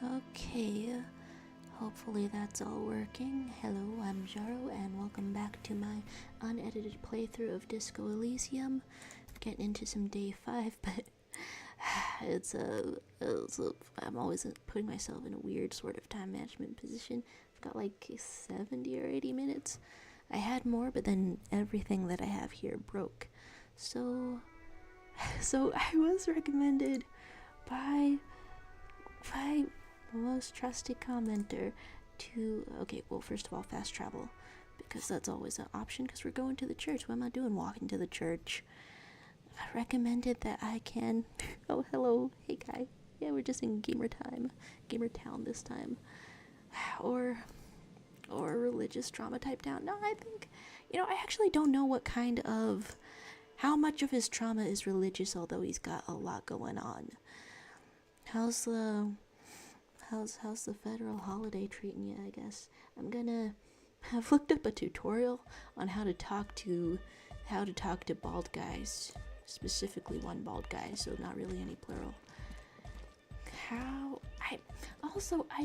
Okay, hopefully that's all working. Hello, I'm Jaro, and welcome back to my unedited playthrough of Disco Elysium. Getting into some day 5, but I'm always putting myself in a weird sort of time management position. I've got like 70 or 80 minutes. I had more, but then everything that I have here broke. So I was recommended by my most trusted commenter to, okay, well, first of all, fast travel, because that's always an option, because we're going to the church. What am I doing walking to the church? I recommended that I can, oh, hello, hey guy, yeah, we're just in gamer town this time, or religious drama type down. No, I think, I actually don't know how much of his trauma is religious, although he's got a lot going on. How's the federal holiday treating you, I guess? I've looked up a tutorial on how to talk to bald guys, specifically one bald guy, so not really any plural. I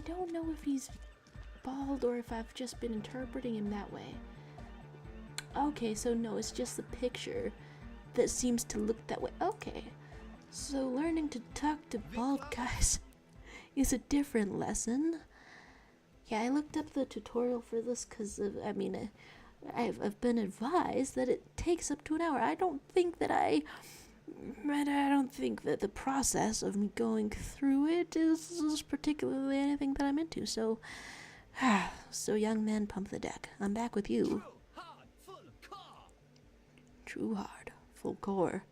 don't know if he's bald or if I've just been interpreting him that way. Okay, so no, it's just the picture that seems to look that way. Okay. So learning to talk to bald guys is a different lesson. Yeah, I looked up the tutorial for this because I've been advised that it takes up to an hour. I don't think that the process of me going through it is particularly anything that I'm into. So, young man, pump the deck. I'm back with you. True hard, full core.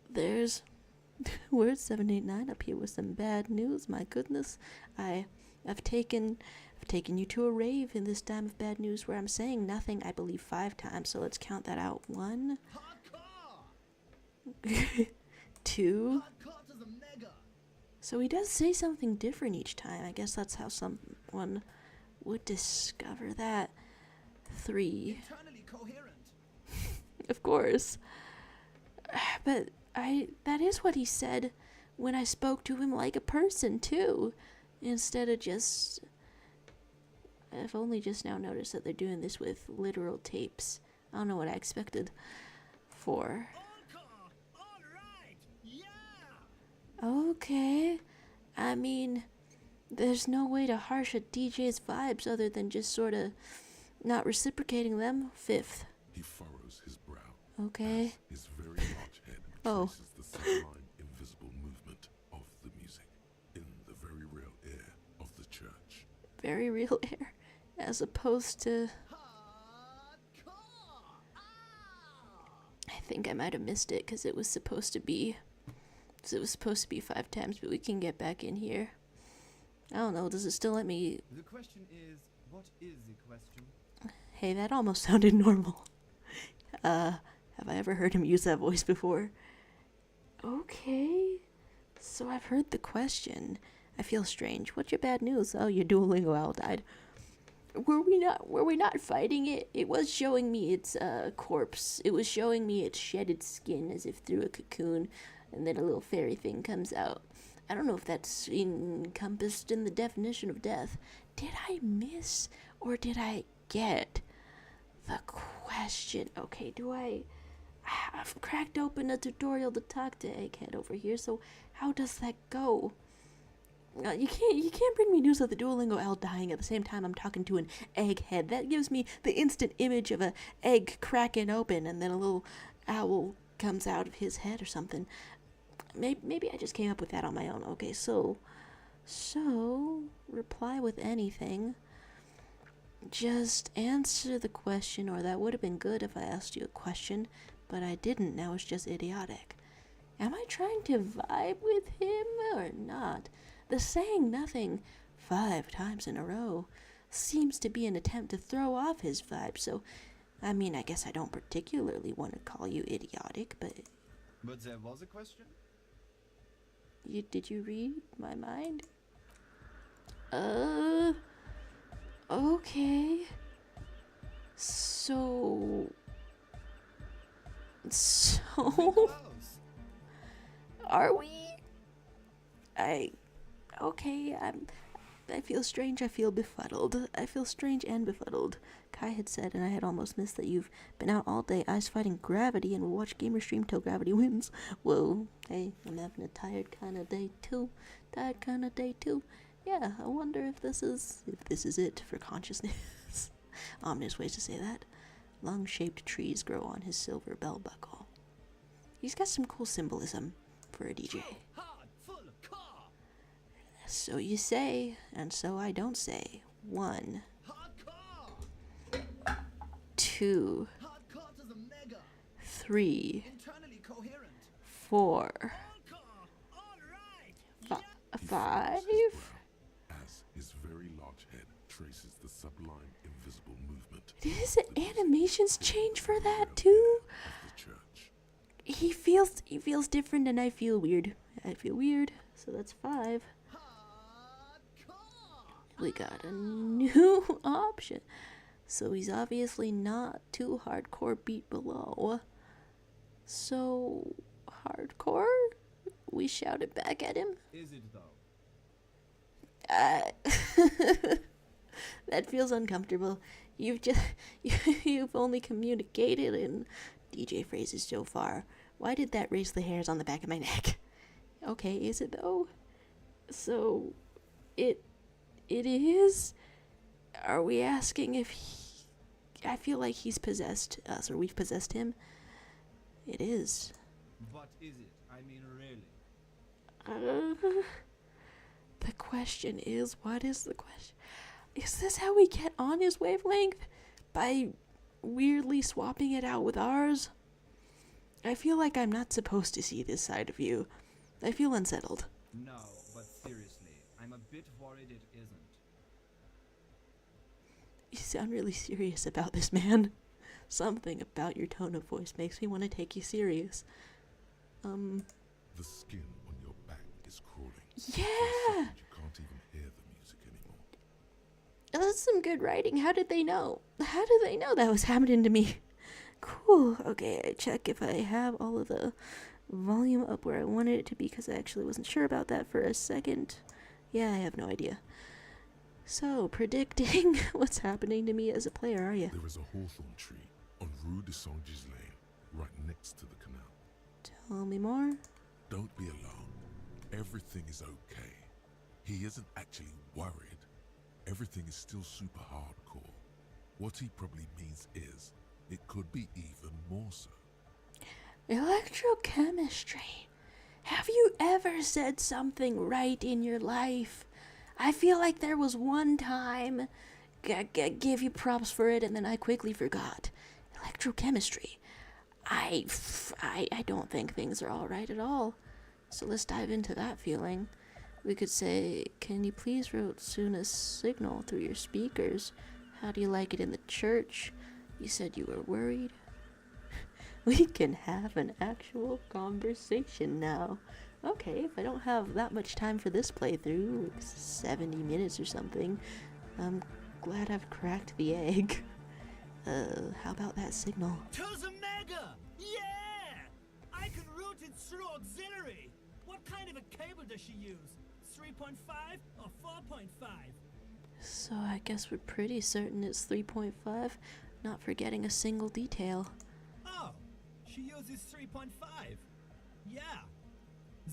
There's Word 789 up here with some bad news. My goodness, I've taken you to a rave in this time of bad news where I'm saying nothing, I believe, 5 times. So let's count that out. 1, 2. So he does say something different each time. I guess that's how someone would discover that. 3. Of course. But that is what he said when I spoke to him like a person, too. Instead of just... I've only just now noticed that they're doing this with literal tapes. I don't know what I expected for. Okay. I mean, there's no way to harsh a DJ's vibes other than just sort of not reciprocating them. 5th. He furrows his brow. Okay. His very large head traces the sublime, invisible movement of the music in the very real air of the church. Very real air, as opposed to... I think I might have missed it because it was supposed to be 5 times, but we can get back in here. I don't know, does it still let me... The question is, what is the question? Hey, that almost sounded normal. Have I ever heard him use that voice before? Okay, so I've heard the question. I feel strange. What's your bad news? Oh, your Duolingo owl died. Were we not fighting it? It was showing me its corpse. It was showing me its shedded skin as if through a cocoon, and then a little fairy thing comes out. I don't know if that's encompassed in the definition of death. Did I miss or did I get the question? Okay, I've cracked open a tutorial to talk to Egghead over here, so how does that go? You can't bring me news of the Duolingo owl dying at the same time I'm talking to an egghead. That gives me the instant image of a egg cracking open and then a little owl comes out of his head or something. Maybe I just came up with that on my own. Okay, so reply with anything. Just answer the question, or that would have been good if I asked you a question, but I didn't. Now it's just idiotic. Am I trying to vibe with him or not? The saying nothing 5 times in a row seems to be an attempt to throw off his vibe, so, I mean, I guess I don't particularly want to call you idiotic, but... But there was a question? Did you read my mind? Okay. So... Are we? Okay, I feel strange, I feel befuddled. I feel strange and befuddled. Kai had said, and I had almost missed, that you've been out all day ice fighting gravity and will watch gamer stream till gravity wins. Whoa, hey, I'm having a tired kind of day too. Yeah, I wonder if this is it for consciousness. Ominous ways to say that. Lung-shaped trees grow on his silver belt buckle. He's got some cool symbolism for a DJ. So you say, and so I don't say. 1, 2, 3, 4, 5. As his very large head traces the sublime invisible movement. Did his animations change for that too? Of the church. He feels different, and I feel weird. So that's 5. We got a new option. So he's obviously not too hardcore beat below. So hardcore? We shouted back at him. Is it though? That feels uncomfortable. You've only communicated in DJ phrases so far. Why did that raise the hairs on the back of my neck? Okay, is it though? So it is? Are we asking if I feel like he's possessed us, or we've possessed him? It is. What is it? I mean, really? The question is, what is the question? Is this how we get on his wavelength? By weirdly swapping it out with ours? I feel like I'm not supposed to see this side of you. I feel unsettled. No, but seriously, I'm a bit worried it isn't. You sound really serious about this, man. Something about your tone of voice makes me want to take you serious. The skin on your back is crawling. Yeah! You can't even hear the music anymore. That's some good writing. How did they know? How did they know that was happening to me? Cool. Okay, I check if I have all of the volume up where I wanted it to be, because I actually wasn't sure about that for a second. Yeah, I have no idea. So, predicting what's happening to me as a player, are you? There is a hawthorn tree on Rue de Saint-Gilles Lane, right next to the canal. Tell me more. Don't be alarmed. Everything is okay. He isn't actually worried. Everything is still super hardcore. What he probably means is, it could be even more so. Electrochemistry. Have you ever said something right in your life? I feel like there was one time, give you props for it, and then I quickly forgot. Electrochemistry. I don't think things are all right at all. So let's dive into that feeling. We could say, can you please route soon a signal through your speakers? How do you like it in the church? You said you were worried. We can have an actual conversation now. Okay, if I don't have that much time for this playthrough, like 70 minutes or something, I'm glad I've cracked the egg. How about that signal? To the mega! Yeah! I can route it through auxiliary. What kind of a cable does she use? 3.5 or 4.5? So I guess we're pretty certain it's 3.5, not forgetting a single detail. Oh, she uses 3.5. Yeah.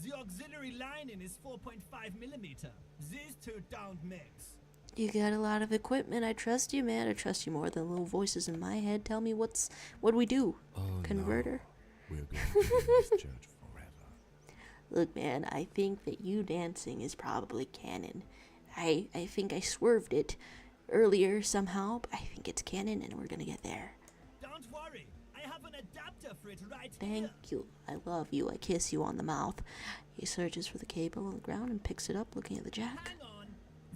The auxiliary lining is 4.5 millimeter. These two don't mix. You got a lot of equipment. I trust you, man. I trust you more than little voices in my head. Tell me what do we do? Oh, Converter? No. We're going to be in this church forever. Look, man, I think that you dancing is probably canon. I think I swerved it earlier somehow, but I think it's canon and we're gonna get there. Don't worry. I have an adapter for it right Thank here. you. I love you. I kiss you on the mouth. He searches for the cable on the ground and picks it up, looking at the jack. Hang on.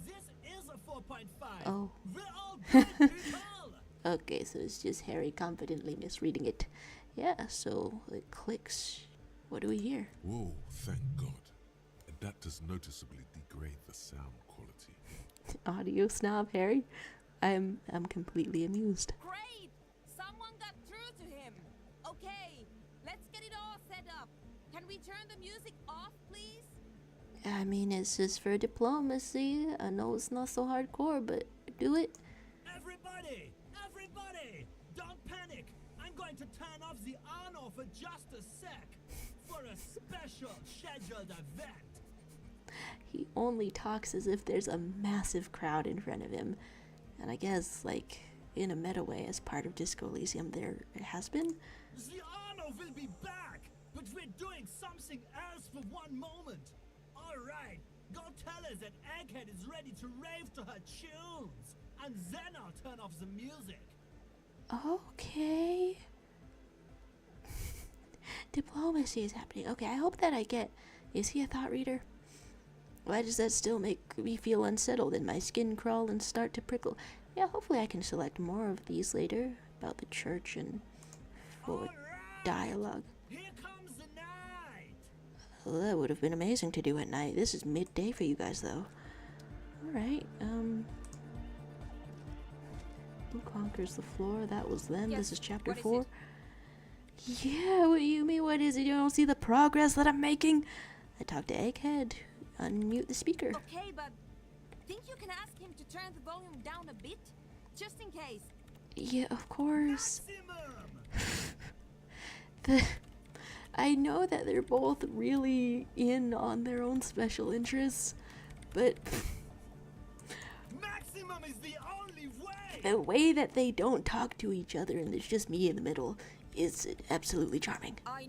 This is a 4.5. Oh. We're all good, people. Okay, so it's just Harry confidently misreading it. Yeah, so it clicks. What do we hear? Whoa, thank God. That does noticeably degrade the sound quality. Audio snob, Harry? I'm completely amused. Great! Someone got through to him. Okay, let's get it all set up. Can we turn the music off, please? I mean, it's just for diplomacy. I know it's not so hardcore, but do it. Everybody! Everybody! Don't panic! I'm going to turn off the honor for just a sec. For a special scheduled event. He only talks as if there's a massive crowd in front of him. And I guess, like, in a meta way, as part of Disco Elysium, there has been. The honor will be back, but we're doing something else for one moment. Alright, go tell her that Egghead is ready to rave to her tunes, and then I'll turn off the music. Okay. Diplomacy is happening. Okay, I hope that I get... Is he a thought reader? Why does that still make me feel unsettled and my skin crawl and start to prickle? Yeah, hopefully I can select more of these later about the church and full Alright, dialogue. here comes the night. Well, that would have been amazing to do at night. This is midday for you guys, though. Alright, Who conquers the floor? That was them. Yes, This is chapter what is 4. it? Yeah, what do you mean? What is it? You don't see the progress that I'm making? I talked to Egghead. Unmute the speaker. Okay, but think you can ask him to turn the volume down a bit? Just in case. Yeah, of course. Maximum! I know that they're both really in on their own special interests, but Maximum is the only way! the way that they don't talk to each other and there's just me in the middle is absolutely charming. I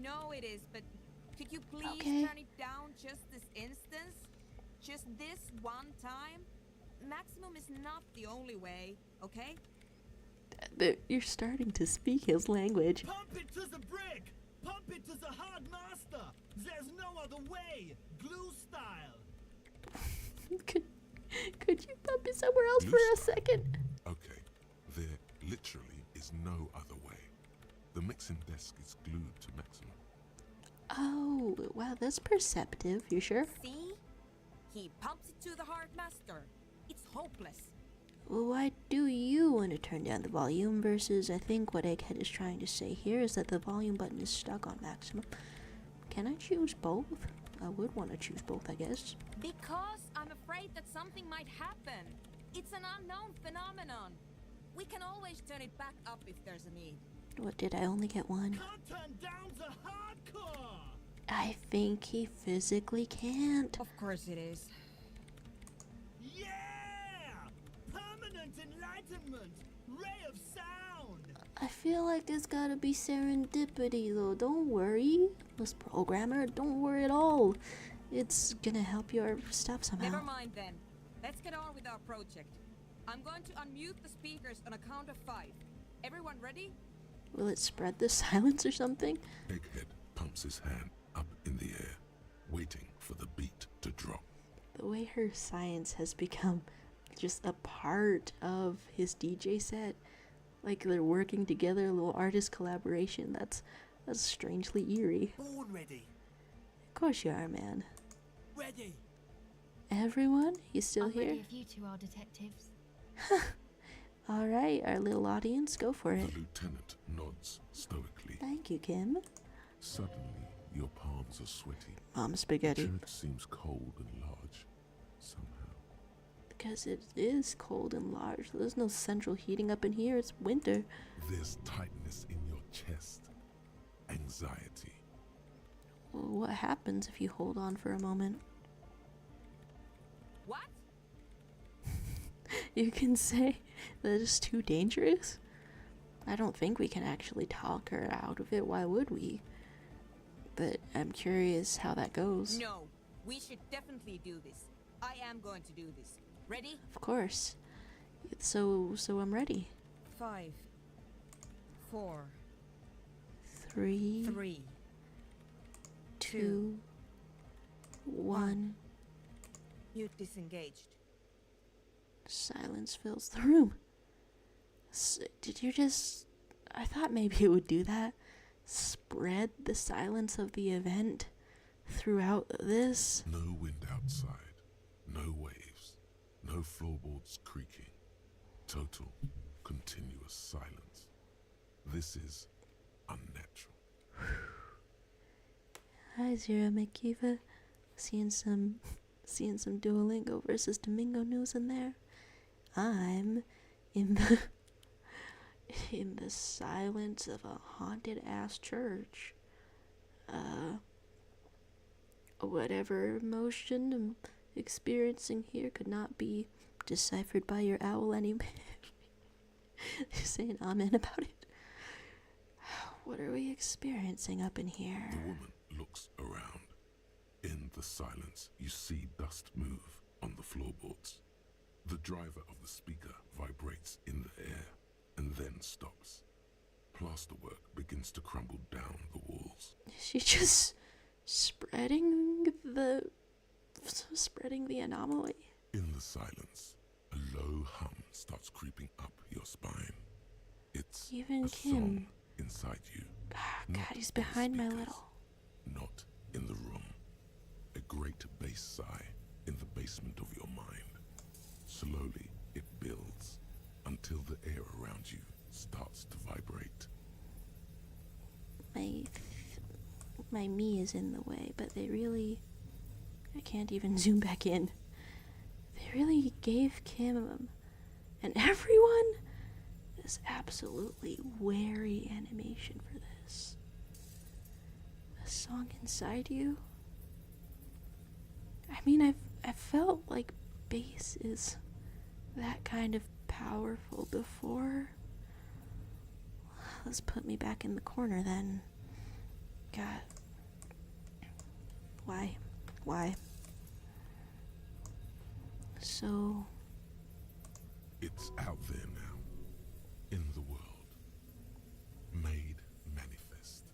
know it is, but could you please Okay. turn it down just this instance? Just this one time? Maximum is not the only way, okay? But you're starting to speak his language. Pump it to the brick! Pump it to the hard master! There's no other way! Glue style! Could you pump it somewhere else for a second? Okay, there literally is no other way. The mixing desk is glued to maximum. Oh, wow, that's perceptive. You sure? See? He pumps it to the hard master. It's hopeless. Well, why do you want to turn down the volume versus I think what Egghead is trying to say here is that the volume button is stuck on maximum. Can I choose both? I would want to choose both, I guess. Because I'm afraid that something might happen. It's an unknown phenomenon. We can always turn it back up if there's a need. What, did I only get one? Can't turn down the hardcore! I think he physically can't. Of course it is. Yeah! Permanent enlightenment! Ray of sound! I feel like there's gotta be serendipity though. Don't worry, Miss Programmer. Don't worry at all. It's gonna help your stuff somehow. Never mind then. Let's get on with our project. I'm going to unmute the speakers on a count of 5. Everyone ready? Will it spread the silence or something? Egghead pumps his hand up in the air, waiting for the beat to drop. The way her science has become just a part of his DJ set, like they're working together, a little artist collaboration. That's strangely eerie. Born ready! Of course you are, man. Ready! Everyone, you still I'm here? ready if you two are detectives. All right, our little audience, go for The it. lieutenant nods stoically. Thank you, Kim. Suddenly, your palms are sweaty. Mom The spaghetti. church seems cold and large, somehow. Because it is cold and large. There's no central heating up in here. It's winter. There's tightness in your chest, anxiety. Well, what happens if you hold on for a moment? What? You can say that it's too dangerous? I don't think we can actually talk her out of it. Why would we? But I'm curious how that goes. No, we should definitely do this. I am going to do this. Ready? Of course. So I'm ready. 5, 4, 3, 3. 2, 1. Mute disengaged. Silence fills the room. Did you just... I thought maybe it would do that. Spread the silence of the event throughout this. No wind outside, no waves, no floorboards creaking. Total, continuous silence. This is unnatural. Hi, Zero Makiva. Seeing some Duolingo versus Domingo news in there. I'm in the in the silence of a haunted ass church. Whatever emotion I'm experiencing here could not be deciphered by your owl anymore. Saying amen about it. What are we experiencing up in here? The woman looks around. In the silence, you see dust move on the floorboards. The driver of the speaker vibrates in the air and then stops. Plasterwork begins to crumble down the walls. Is she just spreading the anomaly? In the silence, a low hum starts creeping up your spine. It's Even a Kim. song inside you. Ah, Not God, he's in the behind my speakers, little. Not in the room. A great bass sigh in the basement of your mind. Slowly, it builds until the air around you starts to vibrate. My me is in the way, but I can't even zoom back in. They really gave Kim and everyone this absolutely wary animation for this. The song inside you. I mean, I've felt like bass is that kind of powerful before. Let's put me back in the corner then. God. Why? So... It's out there now. In the world. Made manifest.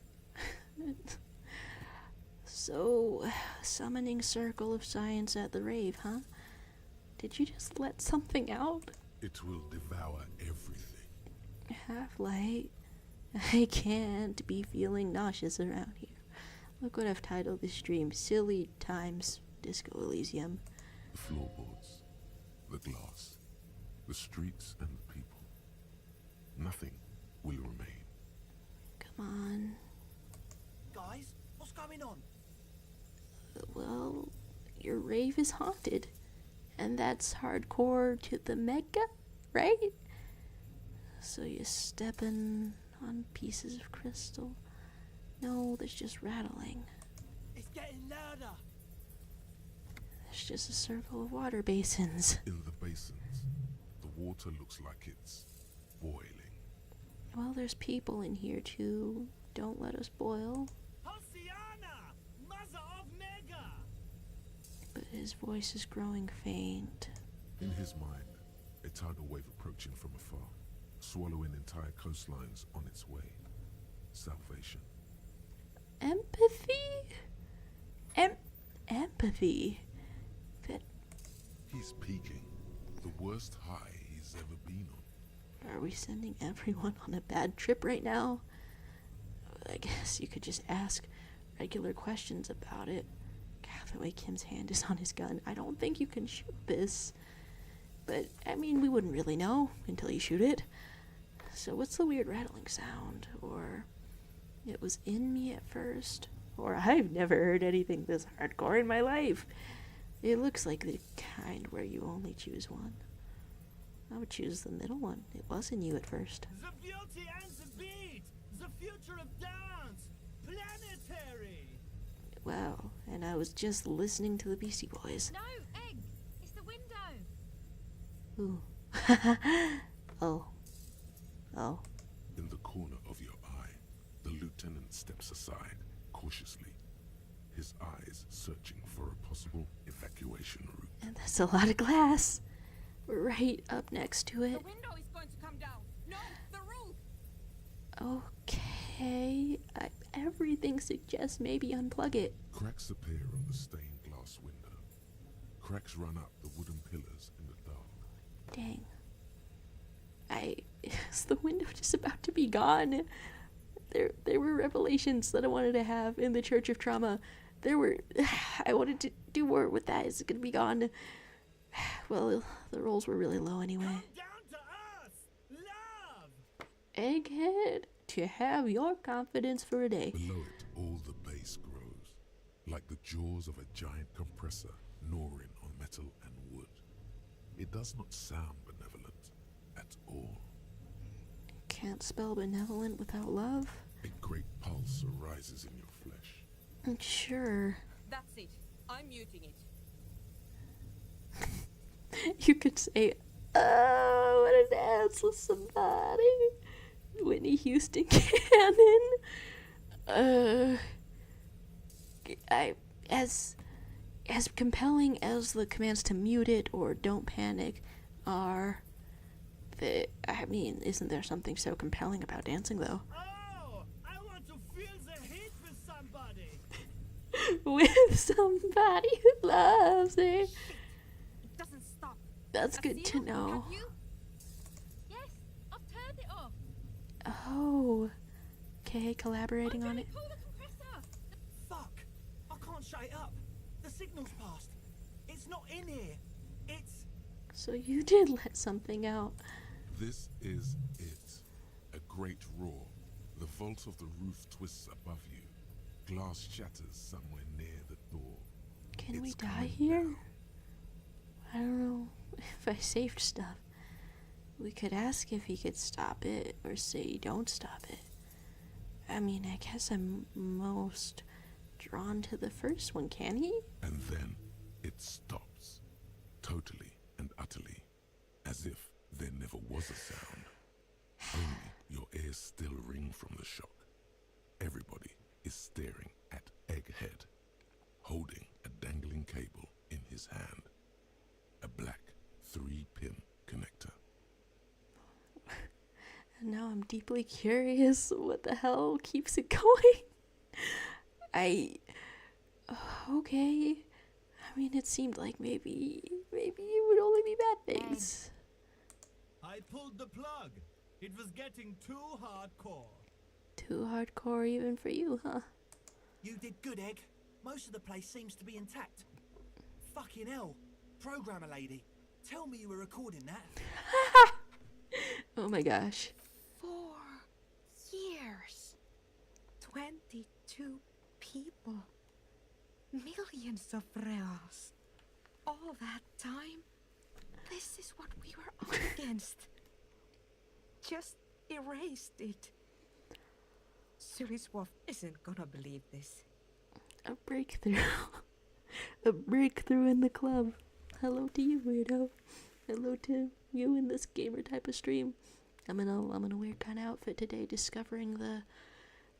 So, summoning circle of science at the rave, huh? Did you just let something out? It will devour everything. Half-light. I can't be feeling nauseous around here. Look what I've titled this stream. Silly Times Disco Elysium. The floorboards, the glass, the streets and the people. Nothing will remain. Come on. Guys, what's going on? Well, your rave is haunted. And that's hardcore to the mega, right? So you're stepping on pieces of crystal. No, there's just rattling. It's getting louder. There's just a circle of water basins. In the basins, the water looks like it's boiling. Well, there's people in here too. Don't let us boil. Hosiana, mother of Mega. But his voice is growing faint. In his mind, a tidal wave approaching from afar, swallowing entire coastlines on its way. Salvation. Empathy? Empathy. That... He's peaking. The worst high he's ever been on. Are we sending everyone on a bad trip right now? I guess you could just ask regular questions about it. God, the way Kim's hand is on his gun. I don't think you can shoot this. But, I mean, we wouldn't really know until you shoot it. So what's the weird rattling sound? Or it was in me at first? Or I've never heard anything this hardcore in my life. It looks like the kind where you only choose one. I would choose the middle one. It wasn't you at first. The beauty and the beat. The future of dance. Planetary. Wow, and I was just listening to the Beastie Boys. No, Egg! It's the window! Ooh. Oh. In the corner of your eye, the lieutenant steps aside, cautiously, his eyes searching for a possible evacuation route. And that's a lot of glass. We're right up next to The it. window is going to come down! No, the roof! Okay. Everything suggests maybe unplug it. Cracks appear on the stained glass window. Cracks run up the wooden pillars in the dark. Dang. Is the window just about to be gone? There were revelations that I wanted to have in the Church of Trauma. I wanted to do more with that. Is it gonna be gone? Well, the rolls were really low anyway. Come down to us. Love. Egghead, to have your confidence for a day. Below it, all the bass grows, like the jaws of a giant compressor gnawing on metal and wood. It does not sound benevolent at all. Can't spell benevolent without love? A great pulse arises in your flesh. Sure. That's it. I'm muting it. You could say, oh, I want to dance with somebody. Whitney Houston canon. As compelling as the commands to mute it or don't panic are, isn't there something so compelling about dancing, though? Oh, I want to feel the heat with somebody. With somebody who loves it. It doesn't stop. That's good to Zero, know. have you? Yes, I've turned it off. Oh. Okay, collaborating on it. Pull the compressor. Fuck! I can't shut it up. The signal's passed. It's not in here. It's... So you did let something out. This is it. A great roar. The vault of the roof twists above you. Glass shatters somewhere near the door. Can we It's die coming here? down. I don't know if I saved stuff. We could ask if he could stop it or say don't stop it. I mean, I guess I'm most drawn to the first one, can he? And then it stops. Totally and utterly. As if there never was a sound. Only your ears still ring from the shock. Everybody is staring at Egghead, holding a dangling cable in his hand. A black 3-pin connector. And now I'm deeply curious what the hell keeps it going. Okay. I mean, it seemed like maybe it would only be bad things. I pulled the plug. It was getting too hardcore. Too hardcore even for you, huh? You did good, Egg. Most of the place seems to be intact. Fucking hell. Programmer lady, tell me you were recording that. Oh my gosh. 4 years. 22 people. Millions of reals. All that time? This is what we were up against. Just erased it. Suriswolf isn't gonna believe this. A breakthrough. A breakthrough in the club. Hello to you, weirdo. Hello to you in this gamer type of stream. I'm gonna wear kind of outfit today, discovering the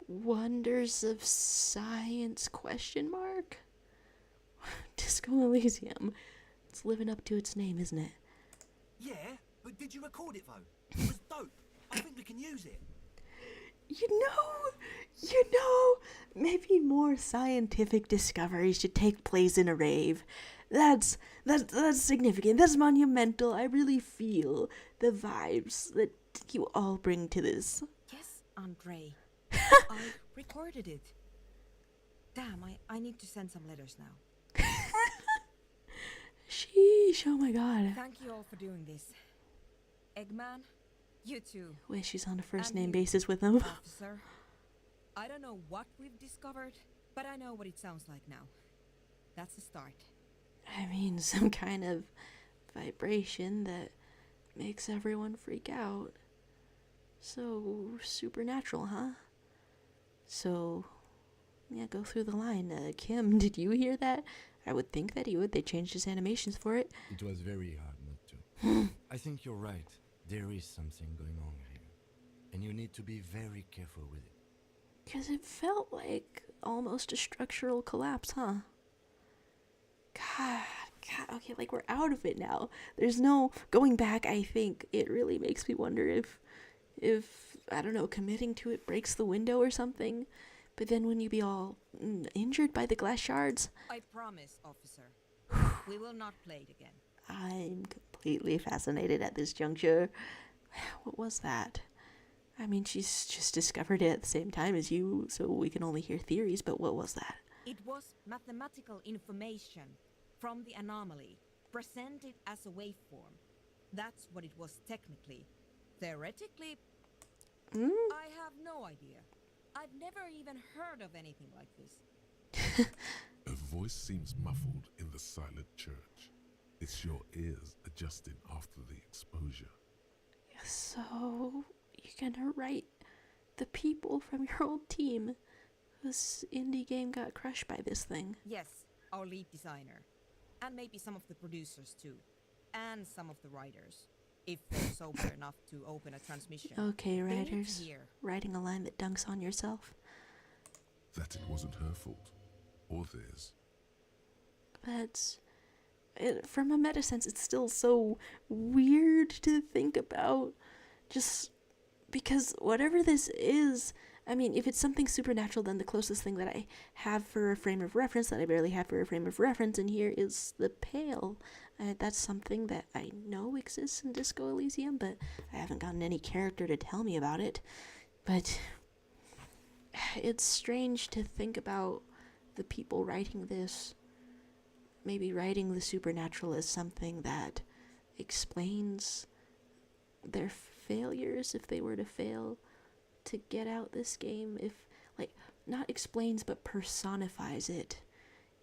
wonders of science ? Disco Elysium. It's living up to its name, isn't it? Yeah, but did you record it though? It was dope. I think we can use it. You know, maybe more scientific discoveries should take place in a rave. That's significant. That's monumental. I really feel the vibes that you all bring to this. Yes, Andre. I recorded it. Damn, I need to send some letters now. Sheesh, oh my god. Thank you all for doing this. Eggman, you too. Wait, she's on a first And name you, basis with him. Officer. I don't know what we've discovered, but I know what it sounds like now. That's a start. I mean, some kind of vibration that makes everyone freak out. So supernatural, huh? So, yeah, go through the line. Kim, did you hear that? I would think that he would. They changed his animations for it. It was very hard not to. I think you're right. There is something going on here. And you need to be very careful with it. Because it felt like almost a structural collapse, huh? God, okay, like we're out of it now. There's no going back. I think it really makes me wonder if I don't know, committing to it breaks the window or something. But then when you be all injured by the glass shards, I promise, officer. We will not play it again. I'm completely fascinated at this juncture. What was that? I mean, she's just discovered it at the same time as you, so we can only hear theories, but what was that? It was mathematical information from the anomaly, presented as a waveform. That's what it was technically. Theoretically, I have no idea. I've never even heard of anything like this. voice seems muffled in the silent church. It's your ears adjusting after the exposure. So, you're gonna write the people from your old team whose indie game got crushed by this thing. Yes, our lead designer. And maybe some of the producers too. And some of the writers. If they're sober enough to open a transmission. Okay, They need to writers. hear. Writing a line that dunks on yourself. That it wasn't her fault. Or theirs. That's... from a meta sense, it's still so weird to think about. Just because whatever this is... I mean, if it's something supernatural, then the closest thing that I have for a frame of reference, that I barely have for a frame of reference in here, is the Pale. That's something that I know exists in Disco Elysium, but I haven't gotten any character to tell me about it. But it's strange to think about the people writing this, maybe writing the supernatural as something that explains their failures if they were to fail to get out this game. If, like, not explains but personifies it,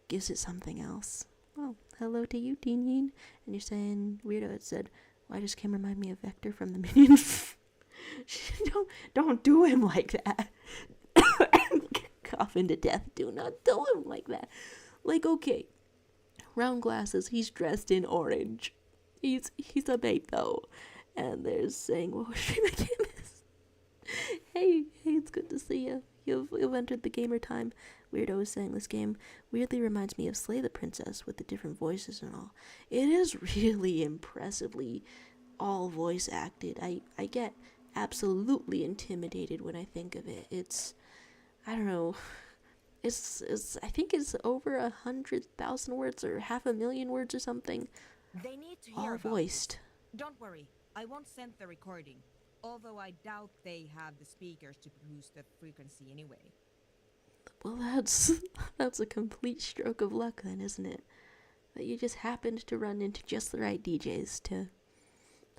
gives it something else. Well, hello to you, Teen Yin. And you're saying, Weirdo had said, why does Kim remind me of Vector from the Minions? don't do him like that. Coughing to death. Do not do him like that. Like, okay, round glasses, he's dressed in orange. He's a bait though. And there's saying, what was she making this? Hey, it's good to see you. You've entered the gamer time. Weirdo is saying this game weirdly reminds me of Slay the Princess with the different voices and all. It is really impressively all voice acted. I get absolutely intimidated when I think of it. It's, I don't know, it's I think it's over 100,000 words or 500,000 words or something. They need to hear All about voiced. This. Don't worry, I won't send the recording. Although I doubt they have the speakers to produce the frequency anyway. Well, that's a complete stroke of luck then, isn't it? That you just happened to run into just the right DJs to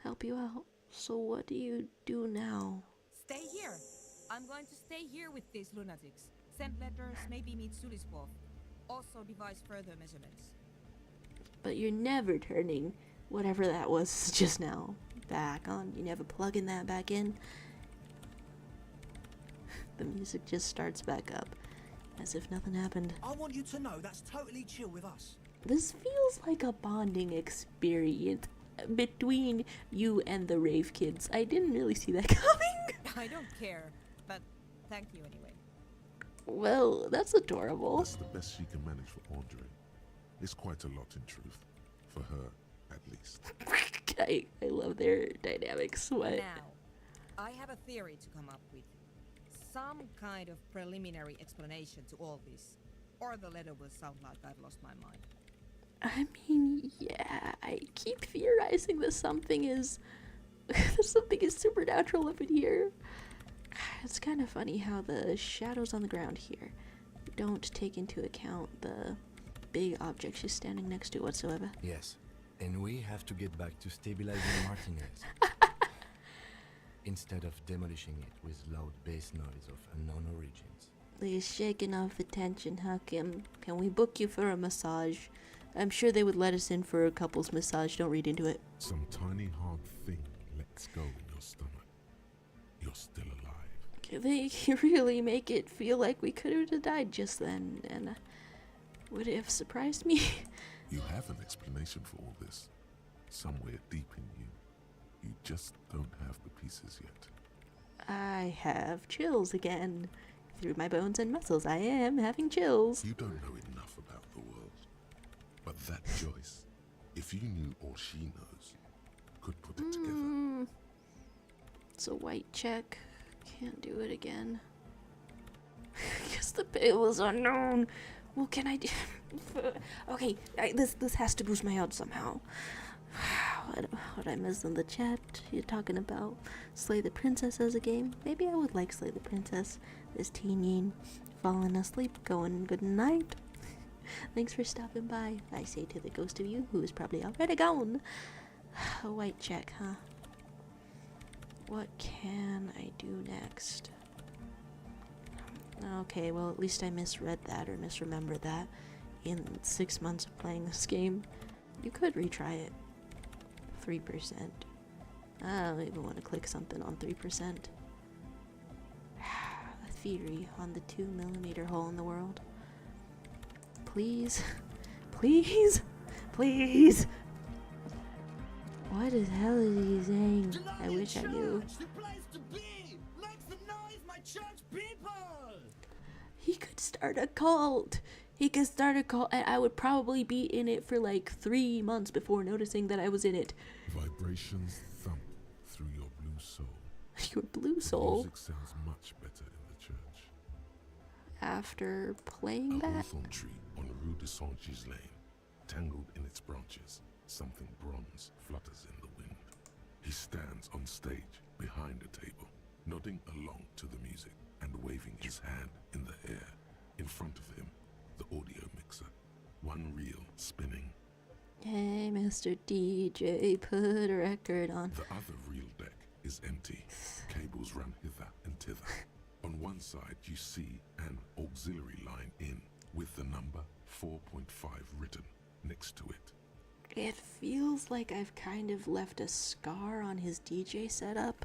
help you out. So what do you do now? Stay here. I'm going to stay here with these lunatics. Send letters, maybe meet Sulispov. Also devise further measurements. But you're never turning whatever that was just now back on. You never plugging that back in. The music just starts back up as if nothing happened. I want you to know that's totally chill with us. This feels like a bonding experience between you and the rave kids. I didn't really see that coming. I don't care, but thank you anyway. Well, that's adorable. That's the best she can manage for Andre. It's quite a lot in truth. For her, at least. I love their dynamics. What? Now, I have a theory to come up with. Some kind of preliminary explanation to all this. Or the letter will sound like I've lost my mind. I mean, yeah, I keep theorizing that something is supernatural up in here. It's kind of funny how the shadows on the ground here don't take into account the big object she's standing next to whatsoever. Yes, and we have to get back to stabilizing Martinez. Instead of demolishing it with loud bass noise of unknown origins. He's shaking off the tension, huh, Kim? Can we book you for a massage? I'm sure they would let us in for a couple's massage. Don't read into it. Some tiny hard thing lets go in your stomach. You're still alive. They really make it feel like we could have died just then, and would it have surprised me? You have an explanation for all this. Somewhere deep in you. You just don't have the pieces yet. I have chills again. Through my bones and muscles, I am having chills. You don't know enough about the world. But that Joyce, if you knew all she knows, could put it together. It's a white check. Can't do it again. Guess the pale is unknown. What can I do? Okay, this has to boost my odds somehow. What I missed in the chat, you're talking about Slay the Princess as a game. Maybe I would like Slay the Princess. This teen yin falling asleep, going good night. Thanks for stopping by, I say to the ghost of you, who is probably already gone. A white check, huh? What can I do next? Okay, well, at least I misread that or misremembered that. in 6 months of playing this game, you could retry it. 3%. I don't even want to click something on 3%. A theory on the 2mm hole in the world. Please. Please. Please. What the hell is he saying? I wish I knew. The place to be! Make some noise, my church people! He could start a cult. He could start a cult, and I would probably be in it for like 3 months before noticing that I was in it. Vibrations thump through your blue soul. Your blue The soul. music sounds much better in the church. After playing A that, hawthorn tree on Rue de Saint-Gilles Lane, tangled in its branches, something bronze flutters in the wind. He stands on stage behind a table, nodding along to the music and waving his hand in the air. In front of him, the audio mixer, one reel spinning. hey, Mr. DJ, put a record on. The other reel deck is empty. Cables run hither and thither. On one side, you see an auxiliary line in with the number 4.5 written next to it. It feels like I've kind of left a scar on his DJ setup.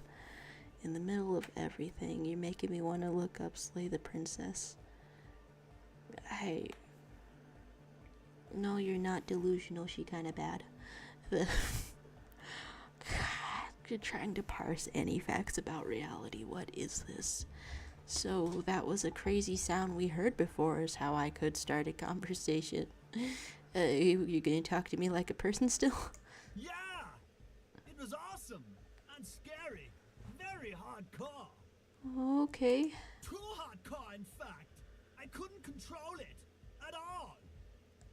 In the middle of everything, you're making me want to look up Slay the Princess. No, you're not delusional, she kinda bad. You're trying to parse any facts about reality. What is this? So that was a crazy sound we heard before is how I could start a conversation. You gonna talk to me like a person still? Yeah! It was awesome and scary. Very hardcore. Okay. Too hardcore, in fact. I couldn't control it at all.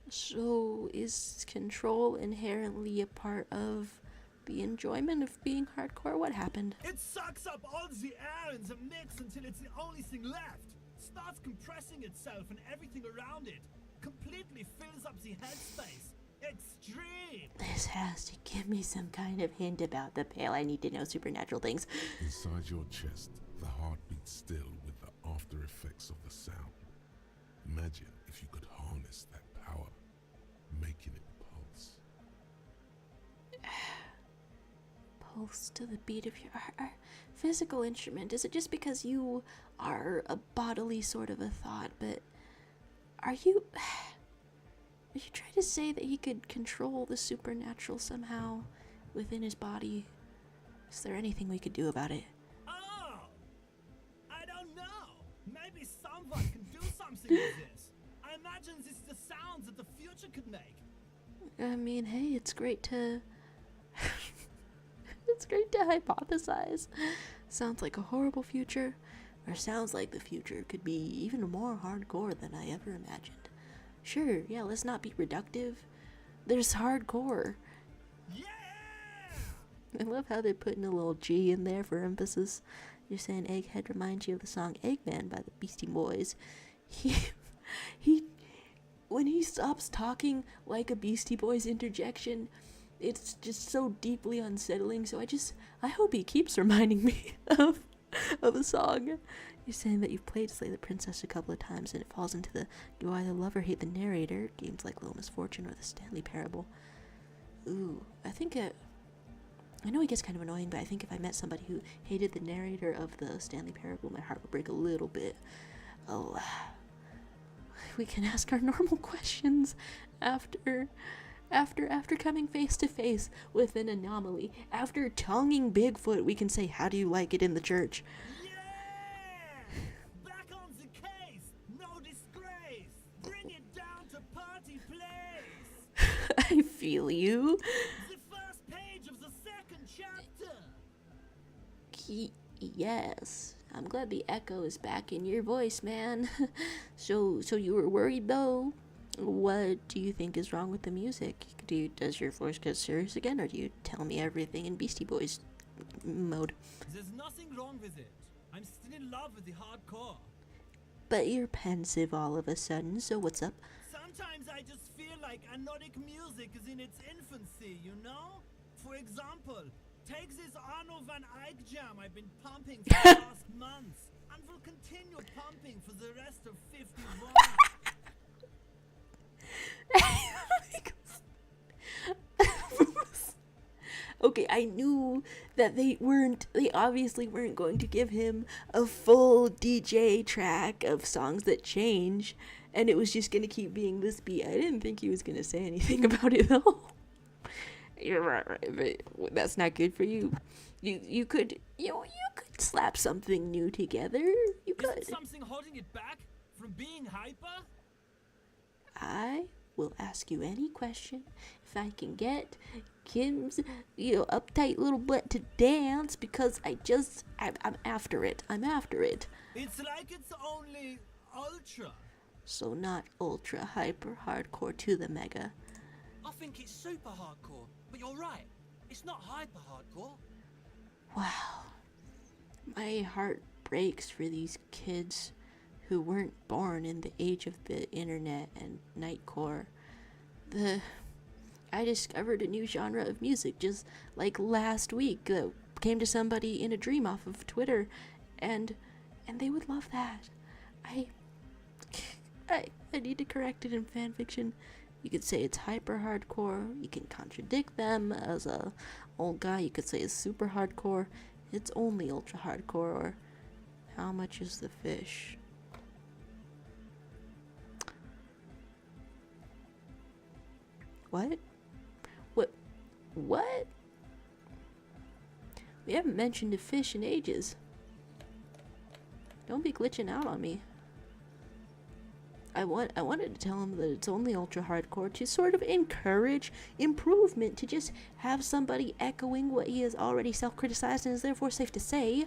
So is control inherently a part of the enjoyment of being hardcore? What happened? It sucks up all the air in the mix until it's the only thing left. Starts compressing itself and everything around it. Completely fills up the headspace. Extreme. This has to give me some kind of hint about the pale. I need to know supernatural things. Inside your chest, the heart beats still with the after effects of the sound. Imagine if you could harness that power, making it pulse. Pulse to the beat of your physical instrument. Is it just because you are a bodily sort of a thought, but are you trying to say that he could control the supernatural somehow within his body? Is there anything we could do about it? Oh! I don't know. Maybe someone can do something with this. I imagine this is the sounds that the future could make. I mean, hey, it's great to it's great to hypothesize. Sounds like a horrible future, or sounds like the future could be even more hardcore than I ever imagined. Sure, yeah, let's not be reductive. There's hardcore. Yeah! I love how they're putting a little G in there for emphasis. You're saying Egghead reminds you of the song Eggman by the Beastie Boys. When he stops talking like a Beastie Boys interjection, it's just so deeply unsettling. So I hope he keeps reminding me of a song. You're saying that you've played Slay the Princess a couple of times and it falls into the you either love or hate the narrator, games like Little Misfortune or the Stanley Parable. Ooh, I know it gets kind of annoying, but I think if I met somebody who hated the narrator of the Stanley Parable, my heart would break a little bit. Oh, we can ask our normal questions after coming face to face with an anomaly. After tonguing Bigfoot, we can say, how do you like it in the church? Yeah! Back on the case! No disgrace! Bring it down to party place! I feel you. The first page of the second chapter! Yes. I'm glad the echo is back in your voice, man. So you were worried, though? What do you think is wrong with the music? Does your voice get serious again, or do you tell me everything in Beastie Boys mode? There's nothing wrong with it. I'm still in love with the hardcore. But you're pensive all of a sudden, so what's up? Sometimes I just feel like anodic music is in its infancy, you know? For example, take this Arno van Eyck jam I've been pumping for the last months, and will continue pumping for the rest of 51. Okay, I knew that they obviously weren't going to give him a full DJ track of songs that change, and it was just gonna keep being this beat. I didn't think he was gonna say anything about it though. You're right, but that's not good for you. You could slap something new together. You could. Isn't something holding it back from being hyper? I will ask you any question if I can get Kim's, uptight little butt to dance, because I'm after it. I'm after it. It's like it's only ultra. So not ultra hyper hardcore to the mega. I think it's super hardcore, but you're right. It's not hyper hardcore. Wow. My heart breaks for these kids who weren't born in the age of the internet and nightcore. I discovered a new genre of music just like last week that came to somebody in a dream off of Twitter, and they would love that. I need to correct it in fanfiction. You could say it's hyper hardcore. You can contradict them as a old guy. You could say it's super hardcore. It's only ultra hardcore. Or how much is the fish? What? What? We haven't mentioned a fish in ages. Don't be glitching out on me. I wanted to tell him that it's only ultra hardcore to sort of encourage improvement, to just have somebody echoing what he has already self-criticized and is therefore safe to say,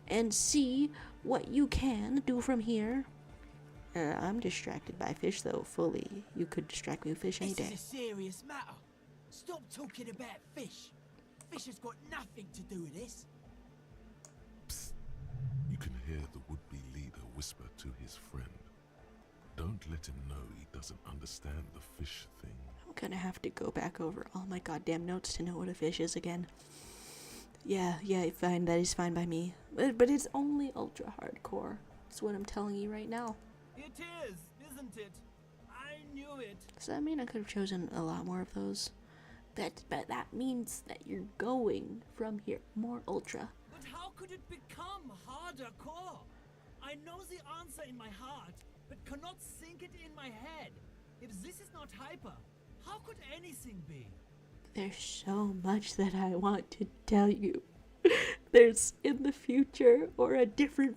and see what you can do from here. I'm distracted by fish though, fully. You could distract me with fish any day. This is a serious matter. Stop talking about fish. Fish has got nothing to do with this. Psst. You can hear the would-be leader whisper to his friend. Don't let him know he doesn't understand the fish thing. I'm gonna have to go back over all my goddamn notes to know what a fish is again. Yeah, fine, that is fine by me. But it's only ultra hardcore. That's what I'm telling you right now. It is, isn't it? I knew it. Does that mean I could have chosen a lot more of those? But that means that you're going from here more ultra. But how could it become harder core? I know the answer in my heart, but cannot sink it in my head. If this is not hyper, how could anything be? There's so much that I want to tell you. There's in the future, or a different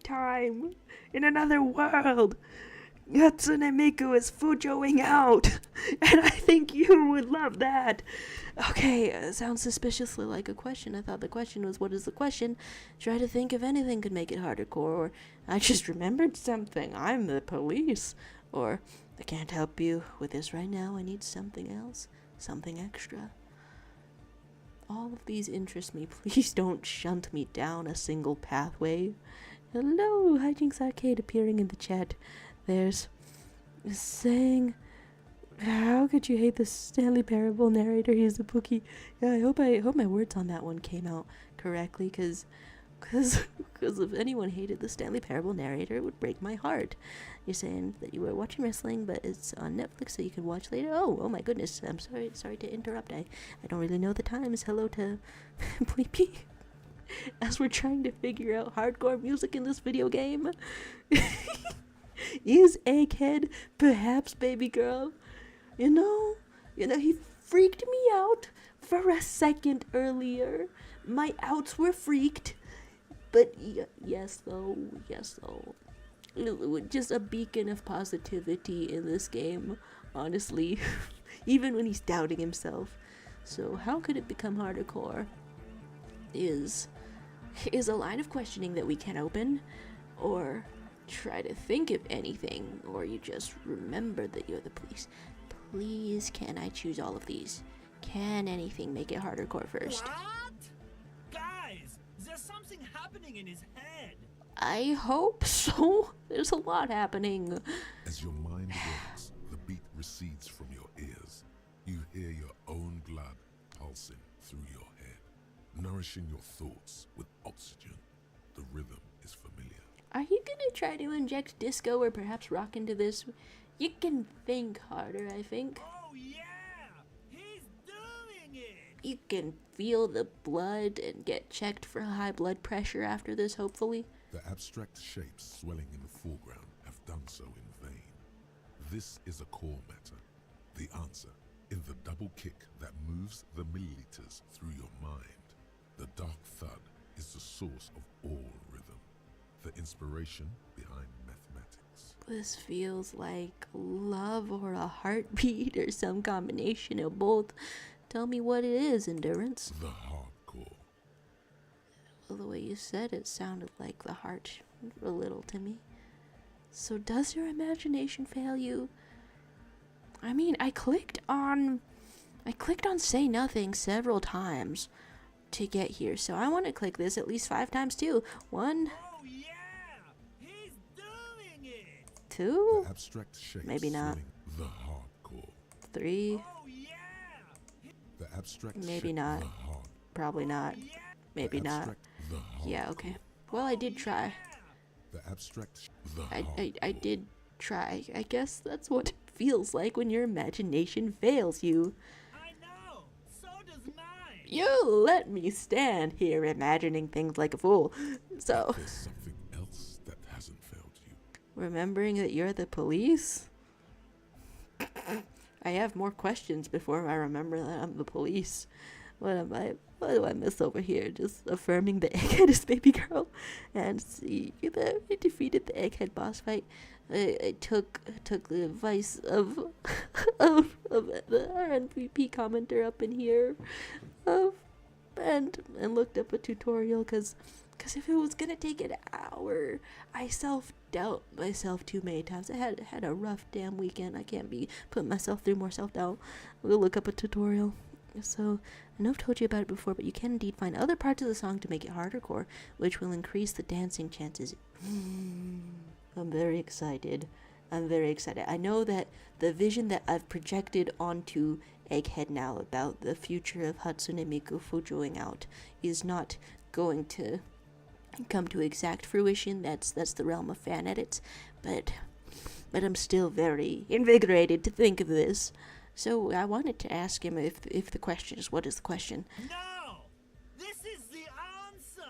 time, in another world. Yatsune Miku is fujoing out, and I think you would love that. Okay, sounds suspiciously like a question. I thought the question was, what is the question? Try to think if anything could make it hardcore, or I just remembered something. I'm the police. Or, I can't help you with this right now. I need something else, something extra. All of these interest me. Please don't shunt me down a single pathway. Hello, Hijinks Arcade appearing in the chat. There's saying, how could you hate the Stanley Parable narrator? He's a bookie. Yeah, I hope my words on that one came out correctly, because if anyone hated the Stanley Parable narrator, it would break my heart. You're saying that you were watching wrestling, but it's on Netflix, so you can watch later. Oh my goodness. I'm sorry to interrupt. I don't really know the times. Hello to Bleepy. As we're trying to figure out hardcore music in this video game. Is Egghead perhaps Baby Girl? You know, he freaked me out for a second earlier. My outs were freaked. But yes, though. Just a beacon of positivity in this game, honestly. Even when he's doubting himself. So how could it become hardcore? Is a line of questioning that we can open, or try to think of anything, or you just remember that you're the police. Please, can I choose all of these? Can anything make it hardcore first? What? Guys, there's something happening in his head. I hope so. There's a lot happening. As your mind works, the beat recedes from your ears. You hear your own blood pulsing through your head, nourishing your thoughts with oxygen. The rhythm is familiar. Are you gonna try to inject disco or perhaps rock into this? You can think harder, I think. Oh yeah! He's doing it! You can feel the blood and get checked for high blood pressure after this, hopefully. The abstract shapes swelling in the foreground have done so in vain. This is a core matter. The answer in the double kick that moves the milliliters through your mind. The dark thud is the source of all rhythm, the inspiration behind mathematics. This feels like love or a heartbeat or some combination of both. Tell me what it is, Endurance. The hardcore. Well, the way you said it sounded like the heart a little to me. So does your imagination fail you? I mean, I clicked on say nothing several times to get here, so I want to click this at least 5 times too. 1, Oh yeah! He's doing it! 2, The abstract shapes Maybe not. swelling. The hardcore. 3, Oh yeah! The abstract Maybe shape- not. The hard. probably not, Yeah! maybe the not. abstract- The hard. Yeah, okay. Well, I did try. The abstract. The I hardcore. did try. I guess that's what it feels like when your imagination fails you. I know! So does mine! You let me stand here imagining things like a fool. So, There's something else that hasn't failed you. remembering that you're the police? I have more questions before I remember that I'm the police. What do I miss over here? Just affirming the Egghead is baby girl. And see that I defeated the Egghead boss fight. I took the advice of the RNVP commenter up in here, and looked up a tutorial because if it was gonna take an hour, I self-doubt myself too many times. I had a rough damn weekend. I can't be putting myself through more self-doubt. We'll look up a tutorial. So, I know I've told you about it before, but you can indeed find other parts of the song to make it hardcore, which will increase the dancing chances. I'm very excited. I know that the vision that I've projected onto Egghead now about the future of Hatsune Miku Fujoing out is not going to come to exact fruition. That's the realm of fan edits, but I'm still very invigorated to think of this. So I wanted to ask him if the question is, what is the question? No! This is the answer!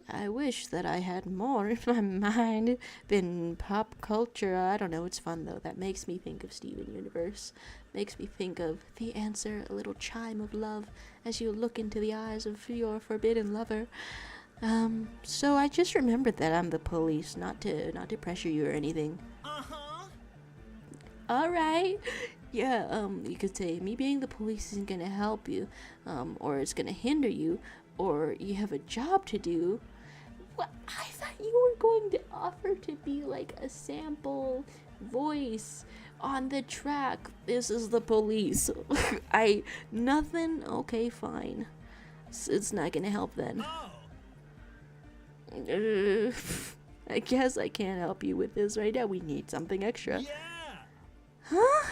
I wish that I had more in my mind than pop culture. I don't know, it's fun though. That makes me think of Steven Universe. Makes me think of the answer, a little chime of love as you look into the eyes of your forbidden lover. So I just remembered that I'm the police, not to pressure you or anything. Uh-huh! Alright. Yeah, you could say me being the police isn't gonna help you, or it's gonna hinder you, or you have a job to do. What? I thought you were going to offer to be like a sample voice on the track. This is the police. Nothing? Okay, fine. It's not gonna help then. Oh! I guess I can't help you with this right now. We need something extra. Yeah! Huh?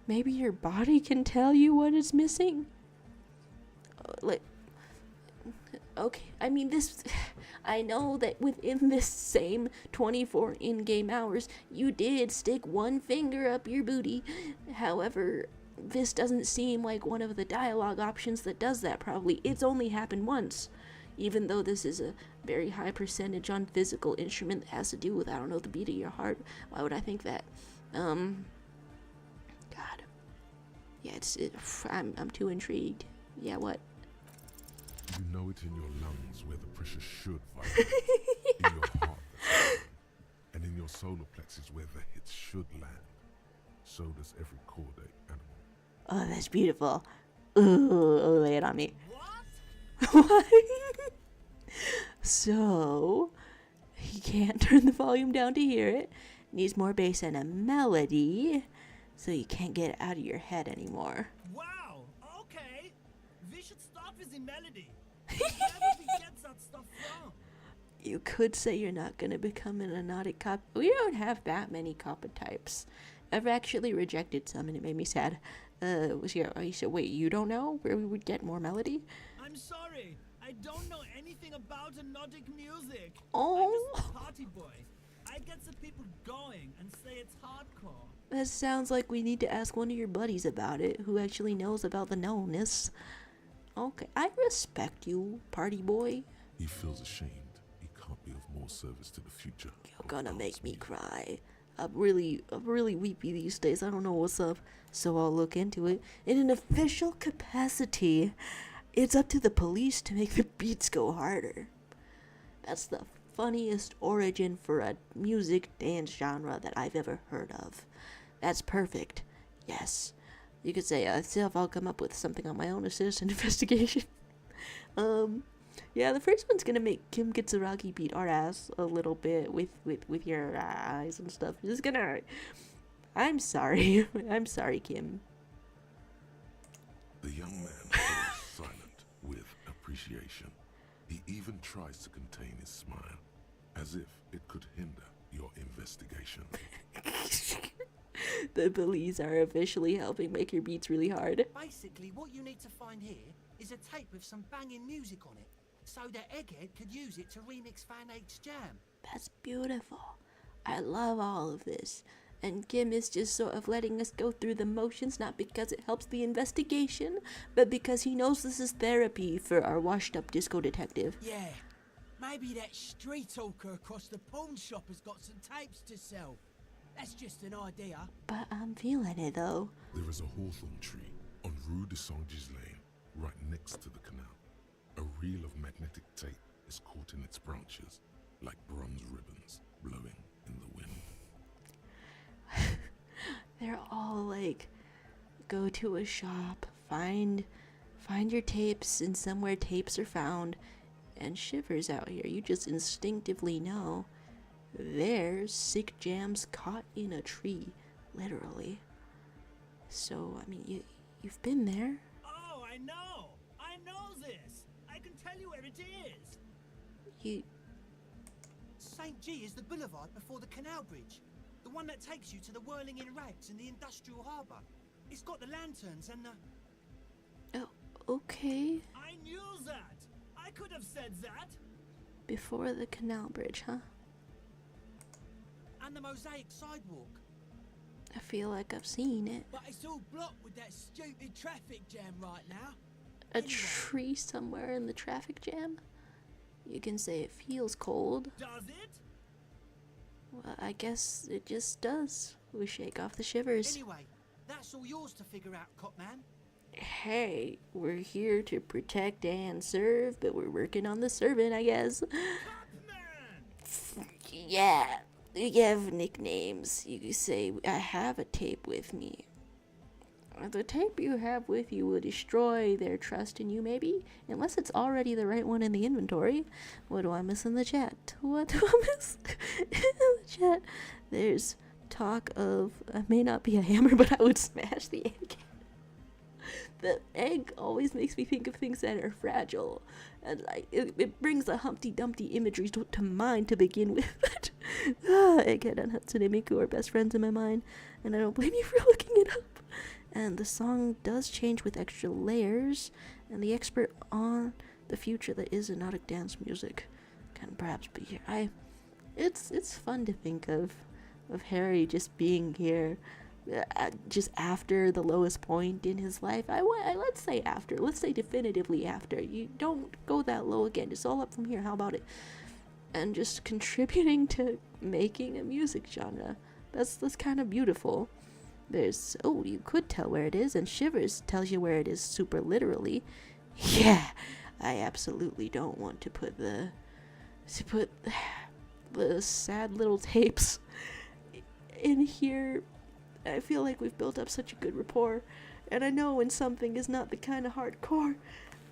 Maybe your body can tell you what is missing? Okay, I mean, I know that within this same 24 in-game hours, you did stick one finger up your booty. However, this doesn't seem like one of the dialogue options that does that, probably. It's only happened once. Even though this is a very high percentage on physical instrument that has to do with, I don't know, the beat of your heart. Why would I think that? God. Yeah, I'm too intrigued. Yeah, what? You know it in your lungs where the pressure should vibrate. In your heart, and in your solar plexus where the hits should land. So does every chordate animal. Oh, that's beautiful. Ooh, lay it on me. What? What? So, he can't turn the volume down to hear it. Needs more bass and a melody, so you can't get it out of your head anymore. Wow! Okay! We should start with the melody. Where did we get that stuff from? You could say you're not going to become an anodic cop. We don't have that many copper types. I've actually rejected some, and it made me sad. He said, wait, you don't know where we would get more melody? I'm sorry. I I don't know anything about hypnotic music. Oh. I'm just a party boy. I get the people going and say it's hardcore. That sounds like we need to ask one of your buddies about it, who actually knows about the knownness. Okay, I respect you, party boy. He feels ashamed. He can't be of more service to the future. You're gonna make me cry. I'm really weepy these days. I don't know what's up, so I'll look into it. In an official capacity, it's up to the police to make the beats go harder. That's the funniest origin for a music dance genre that I've ever heard of. That's perfect. Yes. You could say, see if I'll come up with something on my own assist and investigation. Yeah, the first one's gonna make Kim Kitsuragi beat our ass a little bit with your eyes and stuff. It's gonna... I'm sorry. I'm sorry, Kim. The young man falls silent with appreciation. He even tries to contain his smile, as if it could hinder your investigation. The police are officially helping make your beats really hard. Basically, what you need to find here is a tape with some banging music on it, so that Egghead could use it to remix Fan 8's jam. That's beautiful. I love all of this. And Kim is just sort of letting us go through the motions, not because it helps the investigation, but because he knows this is therapy for our washed-up disco detective. Yeah, maybe that street hawker across the pawn shop has got some tapes to sell. That's just an idea. But I'm feeling it, though. There is a hawthorn tree on Rue de Saint-Gislain, right next to the canal. A reel of magnetic tape is caught in its branches, like bronze ribbons blowing in the wind. They're all like, go to a shop, find your tapes, and somewhere tapes are found, and Shivers out here. You just instinctively know there's sick jams caught in a tree, literally. So, I mean, you've been there. Oh, I know this. I can tell you where it is. You... St. G is the boulevard before the canal bridge. The one that takes you to the whirling in rags in the industrial harbour. It's got the lanterns and the... Oh, okay. I knew that. I could have said that. Before the canal bridge, huh? and the mosaic sidewalk. I feel like I've seen it. But it's all blocked with that stupid traffic jam right now. A tree somewhere in the traffic jam? You can say it feels cold. Does it? Well, I guess it just does. We shake off the shivers. Anyway, that's all yours to figure out, Copman. Hey, we're here to protect and serve, but we're working on the serving, I guess. Copman! Yeah, you have nicknames. You say, I have a tape with me. The tape you have with you will destroy their trust in you, maybe? Unless it's already the right one in the inventory. What do I miss in the chat? What do I miss in the chat? There's talk of, I may not be a hammer, but I would smash the egg. The egg always makes me think of things that are fragile. And it brings a Humpty Dumpty imagery to mind to begin with. Egghead and Hatsune Miku are best friends in my mind. And I don't blame you for looking it up. And the song does change with extra layers, and the expert on the future that is hypnotic dance music can perhaps be here. It's fun to think of Harry just being here, just after the lowest point in his life. Let's say after. Let's say definitively after. You don't go that low again. It's all up from here. How about it? And just contributing to making a music genre. That's kind of beautiful. There's, oh, you could tell where it is, and Shivers tells you where it is super literally. Yeah, I absolutely don't want to put the sad little tapes in here. I feel like we've built up such a good rapport, and I know when something is not the kind of hardcore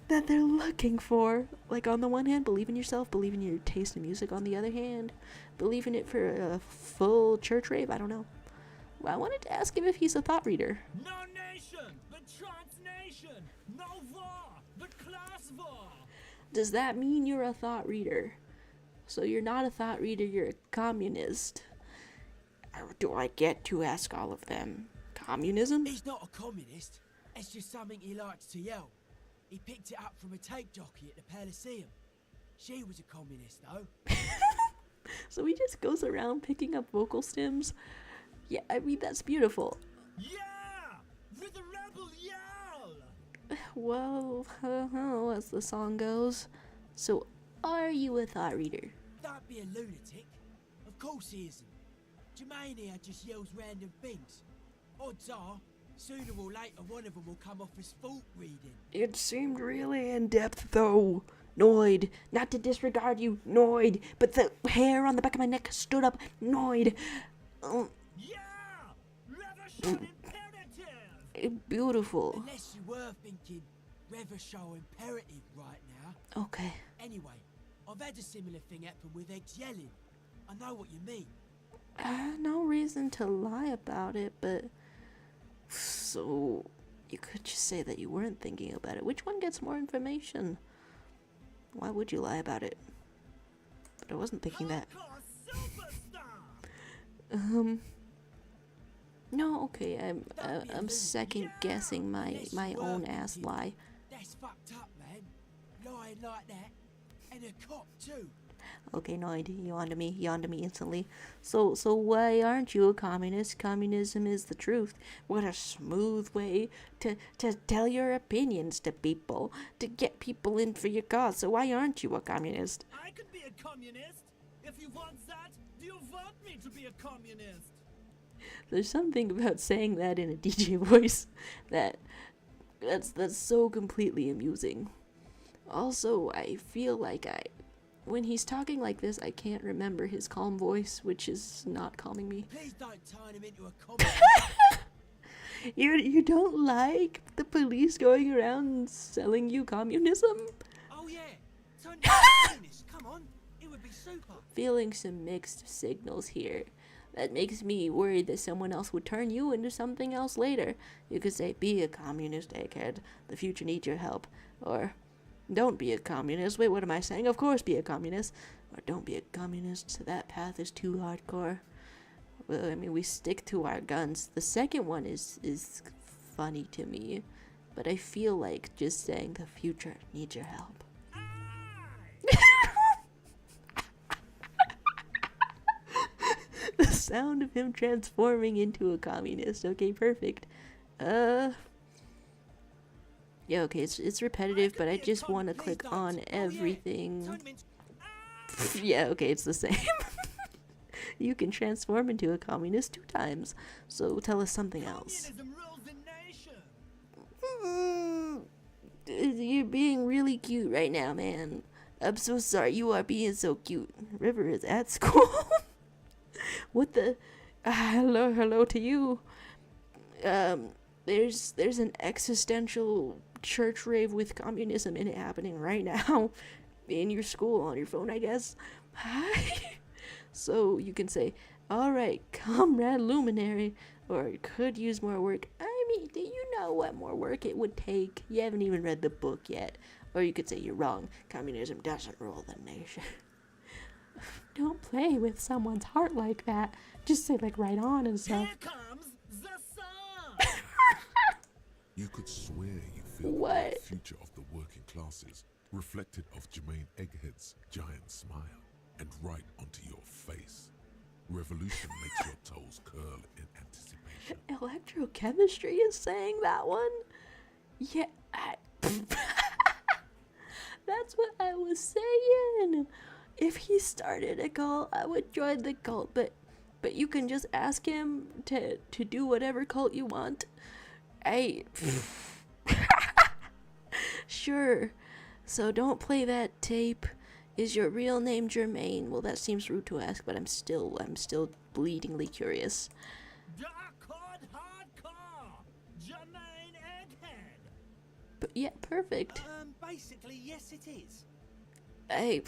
that they're looking for. Like, on the one hand, believe in yourself, believe in your taste in music. On the other hand, believe in it for a full church rave. I don't know. Well, I wanted to ask him if he's a thought reader. No nation, but transnation. No war, but class war. Does that mean you're a thought reader? So you're not a thought reader, you're a communist. Or do I get to ask all of them? Communism? He's not a communist. It's just something he likes to yell. He picked it up from a tape jockey at the Elysium. She was a communist, though. So he just goes around picking up vocal stems. Yeah, I mean, that's beautiful. Yeah! With the rebel yell! Well, as the song goes. So, are you a thought reader? Don't be a lunatic. Of course he isn't. Jermaine here just yells random things. Odds are, sooner or later one of them will come off as fault reading. It seemed really in-depth, though. Noid, not to disregard you, Noid, but the hair on the back of my neck stood up, Noid. Yeah! Revolution imperative! Beautiful. Unless you were thinking Revershaw imperative right now. Okay. Anyway, I've had a similar thing happen with eggs yelling. I know what you mean. No reason to lie about it, but... So, you could just say that you weren't thinking about it. Which one gets more information? Why would you lie about it? But I wasn't thinking that. Hardcore superstar! No, okay, I'm second guessing my own ass lie. That's fucked up, man. Lying like that. And a cop, too. Okay, no idea. You onto me instantly. So why aren't you a communist? Communism is the truth. What a smooth way to tell your opinions to people, to get people in for your cause. So why aren't you a communist? I could be a communist. If you want that, do you want me to be a communist? There's something about saying that in a DJ voice that's so completely amusing. Also, I feel like when he's talking like this, I can't remember his calm voice, which is not calming me. Please don't turn him into a communist. You don't like the police going around selling you communism? Oh yeah, turn him into a communist. Come on, it would be super. Feeling some mixed signals here. That makes me worried that someone else would turn you into something else later. You could say, be a communist, egghead. The future needs your help. Or, don't be a communist. Wait, what am I saying? Of course be a communist. Or don't be a communist. That path is too hardcore. Well, I mean, we stick to our guns. The second one is funny to me. But I feel like just saying the future needs your help. The sound of him transforming into a communist. Okay, perfect. Yeah, okay, it's repetitive, but I just want to click on everything. Yeah, okay, it's the same. You can transform into a communist 2 times. So tell us something else. Communism rules the nation. You're being really cute right now, man. I'm so sorry. You are being so cute. River is at school. What the? Hello to you. There's an existential church rave with communism in it happening right now in your school on your phone, I guess. Hi. So you can say, all right, comrade luminary, or it could use more work. I mean, do you know what more work it would take? You haven't even read the book yet. Or you could say you're wrong. Communism doesn't rule the nation. Don't play with someone's heart like that. Just say like right on and stuff. Here comes the sun. You could swear you feel What? the future of the working classes reflected of Jermaine Egghead's giant smile and right onto your face. Revolution makes your toes curl in anticipation. Electrochemistry is saying that one? Yeah, that's what I was saying. If he started a cult, I would join the cult, but you can just ask him to do whatever cult you want. Sure. So don't play that tape. Is your real name Jermaine? Well, that seems rude to ask, but I'm still bleedingly curious. Dark hardcore. Jermaine Egghead. But yeah, perfect. Basically, yes it is. I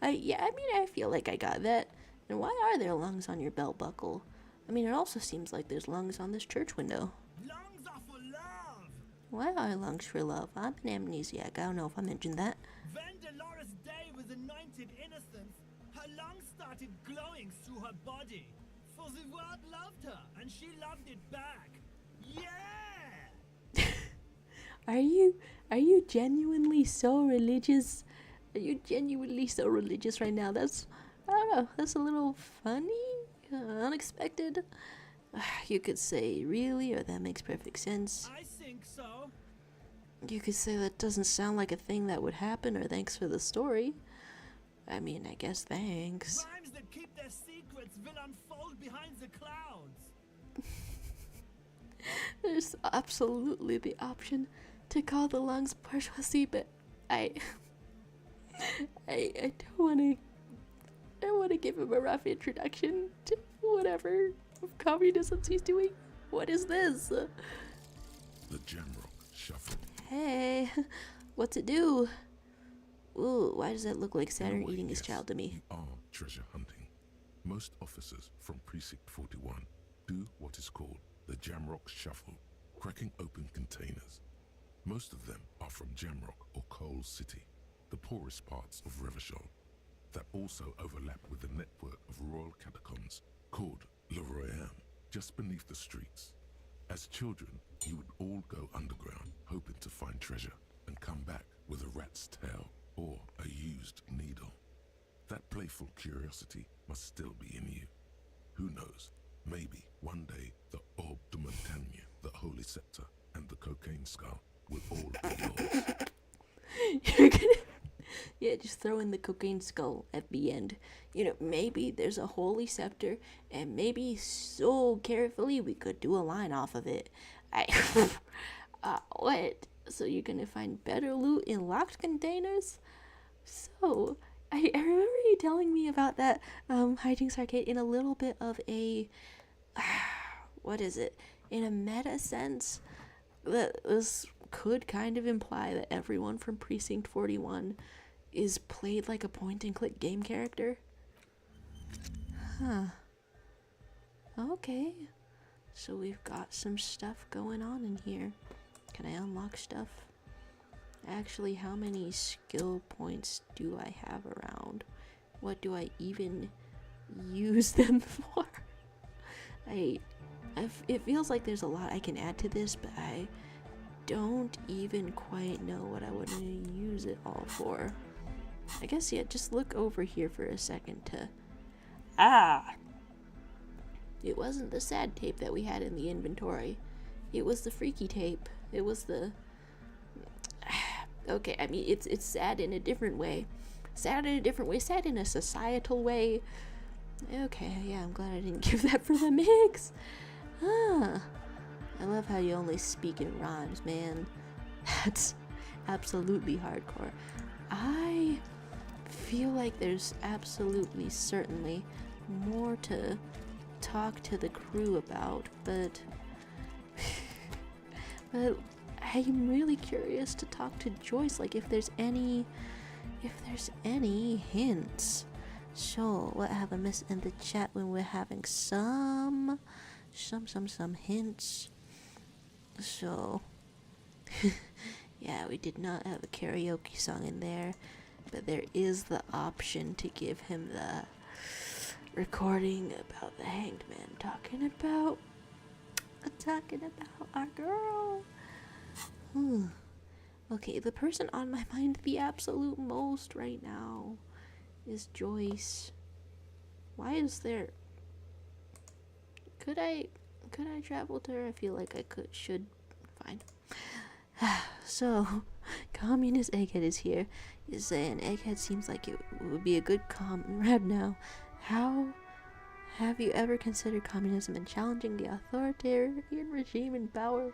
mean, I feel like I got that. And why are there lungs on your belt buckle? I mean, it also seems like there's lungs on this church window. Lungs are for love. Why are lungs for love? I'm an amnesiac. I don't know if I mentioned that. When Dolores Day was anointed innocence, her lungs started glowing through her body. For the world loved her, and she loved it back. Yeah! Are you genuinely so religious? Are you genuinely so religious right now? That's, I don't know, that's a little funny, unexpected. You could say really, or that makes perfect sense. I think so. You could say that doesn't sound like a thing that would happen, or thanks for the story. I mean, I guess thanks. Rhymes that keep their secrets will unfold behind the clouds. There's absolutely the option to call the lungs bourgeoisie, but I don't want to. I want to give him a rough introduction to whatever communism he's doing. What is this? The Jamrock Shuffle. Hey, what's it do? Ooh, why does that look like In a Saturn way, eating his yes, child to me? we are treasure hunting. Most officers from Precinct 41 do what is called the Jamrock Shuffle, cracking open containers. Most of them are from Jamrock or Coal City, the poorest parts of Revachol, that also overlap with the network of royal catacombs called Le Royaume, just beneath the streets. As children, you would all go underground, hoping to find treasure, and come back with a rat's tail or a used needle. That playful curiosity must still be in you. Who knows, maybe one day the Orbe de Montagne, the Holy Scepter, and the Cocaine Skull will all be yours. You're gonna. Yeah, just throw in the cocaine skull at the end. You know, maybe there's a holy scepter, and maybe so carefully we could do a line off of it. What? So you're gonna find better loot in locked containers? So, I remember you telling me about that hijinks arcade in a little bit of a, what is it? In a meta sense, that this could kind of imply that everyone from Precinct 41 is played like a point-and-click game character. Huh. Okay. So we've got some stuff going on in here. Can I unlock stuff? Actually, how many skill points do I have around? What do I even use them for? It feels like there's a lot I can add to this, but I don't even quite know what I would use it all for. I guess, yeah, just look over here for a second to... It wasn't the sad tape that we had in the inventory. It was the freaky tape. It was the... Okay, I mean, it's sad in a different way. Sad in a different way. Sad in a societal way. Okay, yeah, I'm glad I didn't give that for the mix. I love how you only speak in rhymes, man. That's absolutely hardcore. I feel like there's absolutely, certainly more to talk to the crew about, but I'm really curious to talk to Joyce, like if there's any hints. So what have I missed in the chat when we're having some hints? So yeah, we did not have a karaoke song in there, but there is the option to give him the recording about the hanged man talking about our girl. Okay, the person on my mind the absolute most right now is Joyce. Why is there... Could I travel to her? I feel like I should. Fine. So, Communist Egghead is here. He's saying Egghead seems like it would be a good comrade now. How have you ever considered communism and challenging the authoritarian regime in power?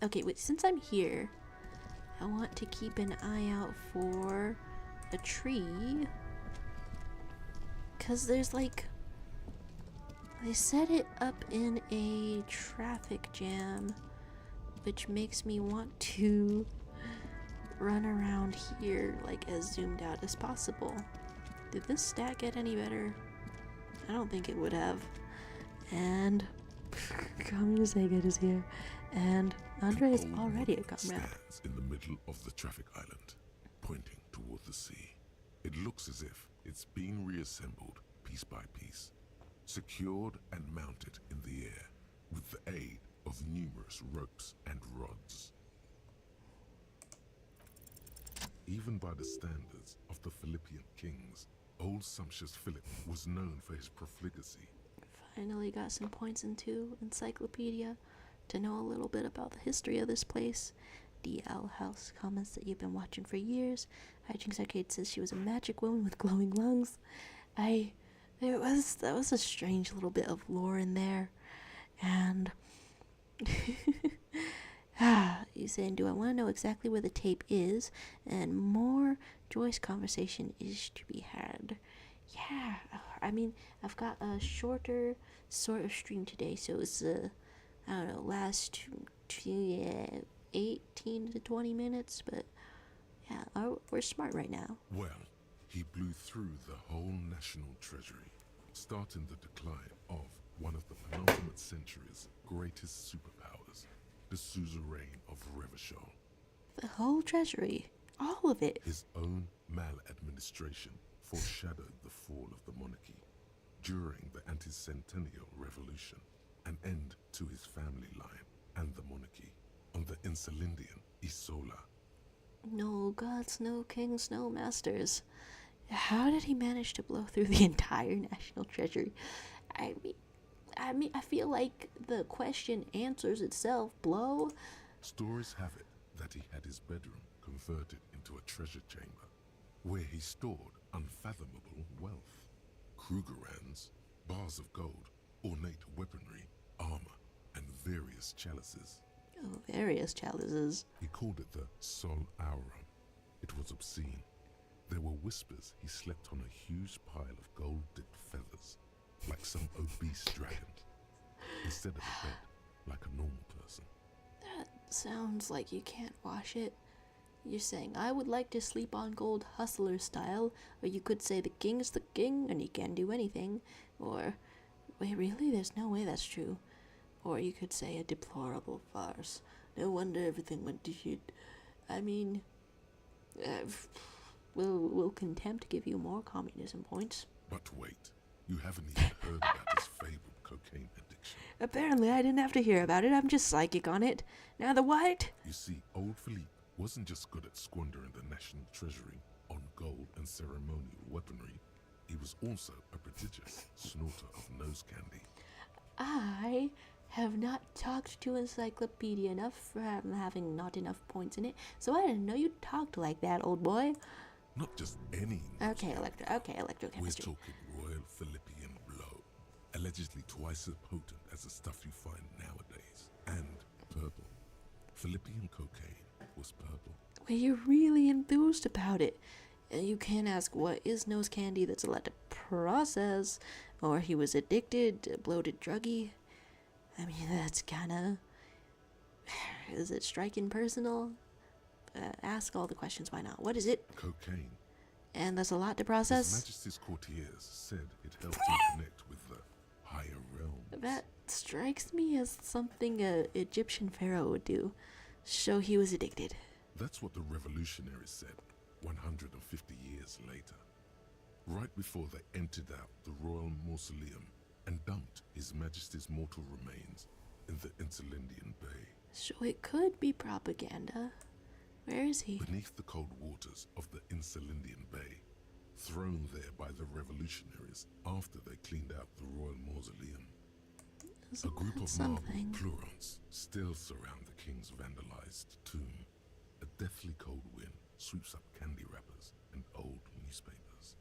Okay, wait, since I'm here, I want to keep an eye out for a tree. Because there's like, they set it up in a traffic jam, which makes me want to run around here like as zoomed out as possible. Did this stat get any better? I don't think it would have. And Communist Egghead is here, and Andre is already a comrade. Stands in the middle of the traffic island, pointing toward the sea. It looks as if it's being reassembled piece by piece. secured and mounted in the air with the aid of numerous ropes and rods. Even by the standards of the Philippian kings, old sumptuous Philip was known for his profligacy. Finally got some points into Encyclopedia to know a little bit about the history of this place. DL House comments that you've been watching for years. Hijinks Arcade says she was a magic woman with glowing lungs. That was a strange little bit of lore in there. And you saying, do I want to know exactly where the tape is? And more Joyce conversation is to be had. Yeah, I mean, I've got a shorter sort of stream today, so it's I don't know, last 18 to 20 minutes, but yeah, we're smart right now. Well, he blew through the whole national treasury, starting the decline of one of the penultimate century's greatest superpowers, the suzerain of Revachol. The whole treasury, all of it. His own maladministration foreshadowed the fall of the monarchy during the anti-centennial revolution, an end to his family line and the monarchy on the Insulindian Isola. No gods, no kings, no masters. How did he manage to blow through the entire national treasury? I mean, I feel like the question answers itself. Blow? Stories have it that he had his bedroom converted into a treasure chamber, where he stored unfathomable wealth. Krugerrands, bars of gold, ornate weaponry, armor, and various chalices. Oh, various chalices. He called it the Sol Auron. It was obscene. There were whispers he slept on a huge pile of gold-dipped feathers, like some obese dragon, instead of a bed, like a normal person. That sounds like you can't wash it. You're saying, I would like to sleep on gold hustler style, or you could say the king's the king and he can't do anything, or, wait, really? There's no way that's true. Or you could say a deplorable farce. No wonder everything went to shit. I mean, will contempt give you more communism points? But wait, you haven't even heard about his fabled cocaine addiction. Apparently I didn't have to hear about it, I'm just psychic on it. Now the what? You see, old Philippe wasn't just good at squandering the national treasury on gold and ceremonial weaponry, he was also a prodigious snorter of nose candy. I have not talked to Encyclopedia enough for having not enough points in it, so I didn't know you talked like that, old boy. Not just any Okay, We're electrochemistry. talking royal Philippian blow, allegedly twice as potent as the stuff you find nowadays, and purple. Philippian cocaine was purple. Well, you're really enthused about it. You can't ask what is nose candy that's allowed to process, or he was addicted, bloated druggy. I mean, that's kinda... Is it striking personal? Ask all the questions, why not? What is it? Cocaine. And that's a lot to His process? Majesty's courtiers said it helped him connect with the higher realms. That strikes me as something a Egyptian pharaoh would do. So he was addicted. That's what the revolutionaries said 150 years later. Right before they emptied out the royal mausoleum and dumped His Majesty's mortal remains in the Insulindian Bay. So it could be propaganda. Where is he? Beneath the cold waters of the Insulindian Bay, thrown there by the revolutionaries after they cleaned out the royal mausoleum. A group of marble Something. pleurons still surround the king's vandalized tomb. A deathly cold wind sweeps up candy wrappers and old newspapers.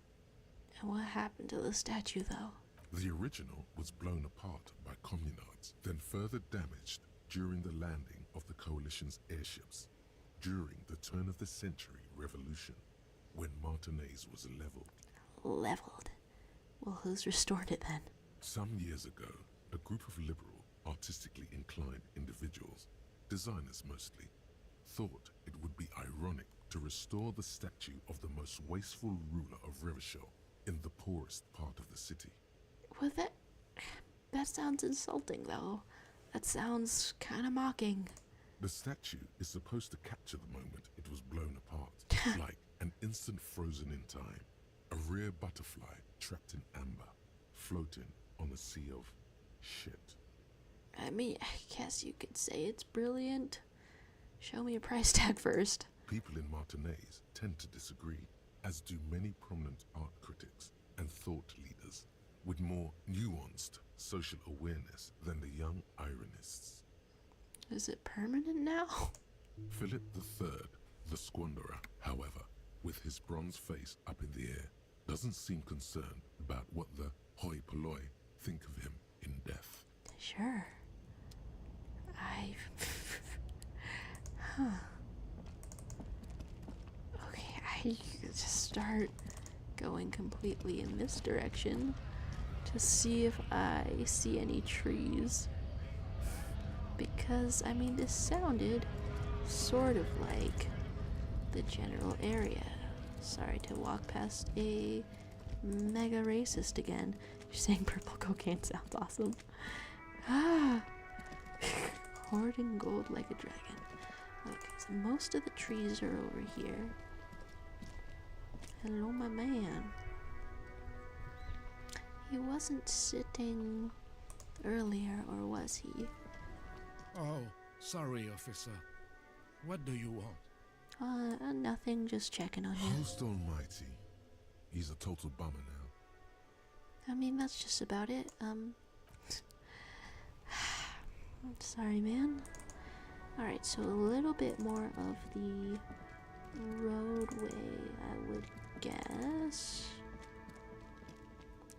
And what happened to the statue, though? The original was blown apart by communards, then further damaged during the landing of the coalition's airships during the turn of the century revolution, when Martinez was leveled. Leveled. Well, who's restored it then? Some years ago, a group of liberal, artistically inclined individuals, designers mostly, thought it would be ironic to restore the statue of the most wasteful ruler of Revachol in the poorest part of the city. Well, that sounds insulting, though. That sounds kind of mocking. The statue is supposed to capture the moment it was blown apart, like an instant frozen in time, a rare butterfly trapped in amber, floating on a sea of shit. I mean, I guess you could say it's brilliant. Show me a price tag first. People in Martinaise tend to disagree, as do many prominent art critics and thought leaders with more nuanced social awareness than the young ironists. Is it permanent now? Philip III, the squanderer, however, with his bronze face up in the air, doesn't seem concerned about what the hoi polloi think of him in death. Sure. Huh. Okay, I just start going completely in this direction to see if I see any trees. Because, I mean, this sounded sort of like the general area. Sorry to walk past a mega racist again. You're saying purple cocaine sounds awesome. Ah! Hoarding gold like a dragon. Okay, so most of the trees are over here. Hello, my man. He wasn't sitting earlier, or was he? Oh, sorry, officer. What do you want? Nothing, just checking on you. Most almighty. He's a total bummer now. I mean, that's just about it. I'm sorry, man. Alright, so a little bit more of the roadway, I would guess.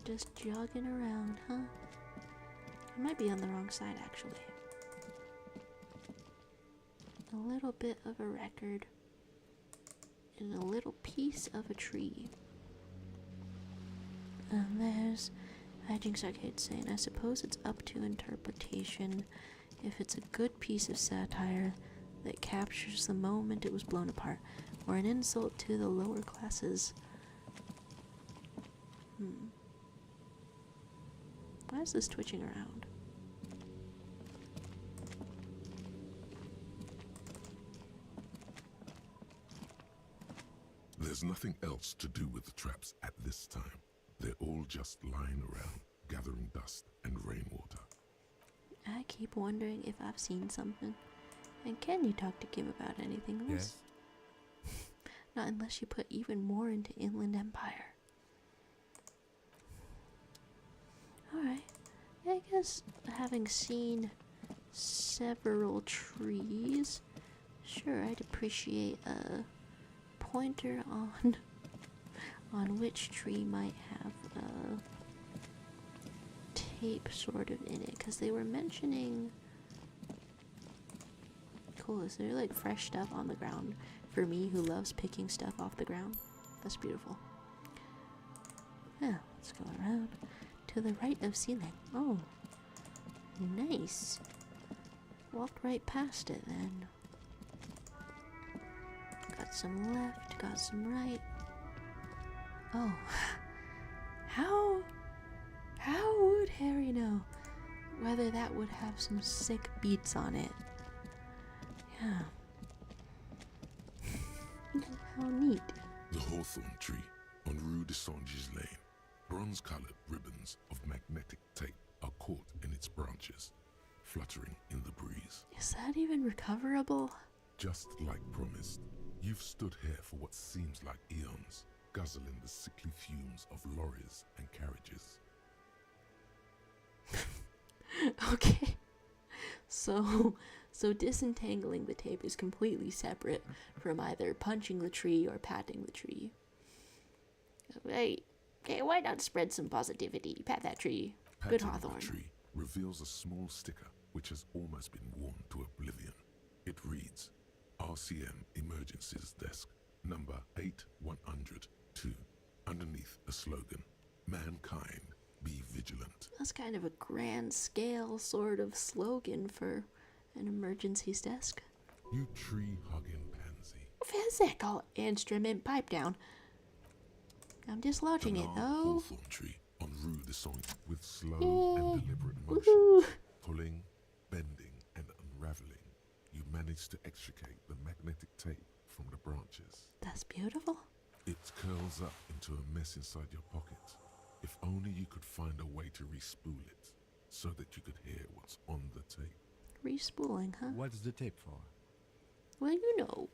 Just jogging around, huh? I might be on the wrong side, actually. A little bit of a record. And a little piece of a tree. And there's Hijinks Arcade saying, I suppose it's up to interpretation if it's a good piece of satire that captures the moment it was blown apart, or an insult to the lower classes. Why is this twitching around? There's nothing else to do with the traps at this time. They're all just lying around, gathering dust and rainwater. I keep wondering if I've seen something. And can you talk to Kim about anything else? Yes? Not unless you put even more into Inland Empire. Alright. I guess having seen several trees, sure, I'd appreciate a pointer on which tree might have tape sort of in it, because they were mentioning. Cool, is there like fresh stuff on the ground for me who loves picking stuff off the ground? That's beautiful. Yeah, let's go around to the right of ceiling. Oh, nice. Walked right past it then. Got some left, got some right. Oh, how would Harry know whether that would have some sick beats on it? Yeah. How neat. The hawthorn tree on Rue de Saint-Gilles Lane. Bronze-colored ribbons of magnetic tape are caught in its branches, fluttering in the breeze. Is that even recoverable? Just like promised, you've stood here for what seems like eons, guzzling the sickly fumes of lorries and carriages. Okay. So disentangling the tape is completely separate from either punching the tree or patting the tree. Hey, why not spread some positivity? Pat that tree. Good Patting Hawthorne. the tree reveals a small sticker which has almost been worn to oblivion. It reads, RCM Emergencies Desk, number 8102. Underneath a slogan, Mankind, be vigilant. That's kind of a grand scale sort of slogan for an emergencies desk. You tree-hugging pansy. Physical instrument pipe down. I'm dislodging it Banal though. hawthorn tree on Rue de Saint with slow Yay. and deliberate motion. Woohoo. Pulling, bending, and unraveling, you manage to extricate the magnetic tape from the branches. That's beautiful. It curls up into a mess inside your pocket. If only you could find a way to respool it so that you could hear what's on the tape. Respooling, huh? What's the tape for? Well, you know.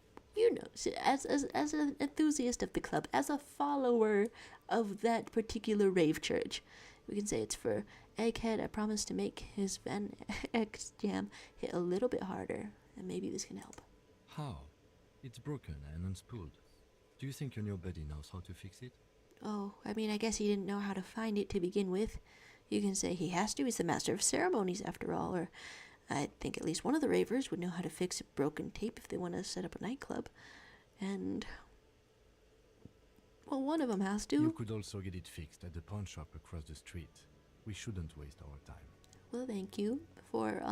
So as an enthusiast of the club, as a follower of that particular rave church, we can say it's for Egghead. I promise to make his Van X jam hit a little bit harder, and maybe this can help. How? It's broken and unspooled. Do you think your new buddy knows how to fix it? Oh, I mean, I guess he didn't know how to find it to begin with. You can say he has to. He's the master of ceremonies, after all. Or I think at least one of the ravers would know how to fix a broken tape if they want to set up a nightclub. And, well, one of them has to. You could also get it fixed at the pawn shop across the street. We shouldn't waste our time. Well, thank you for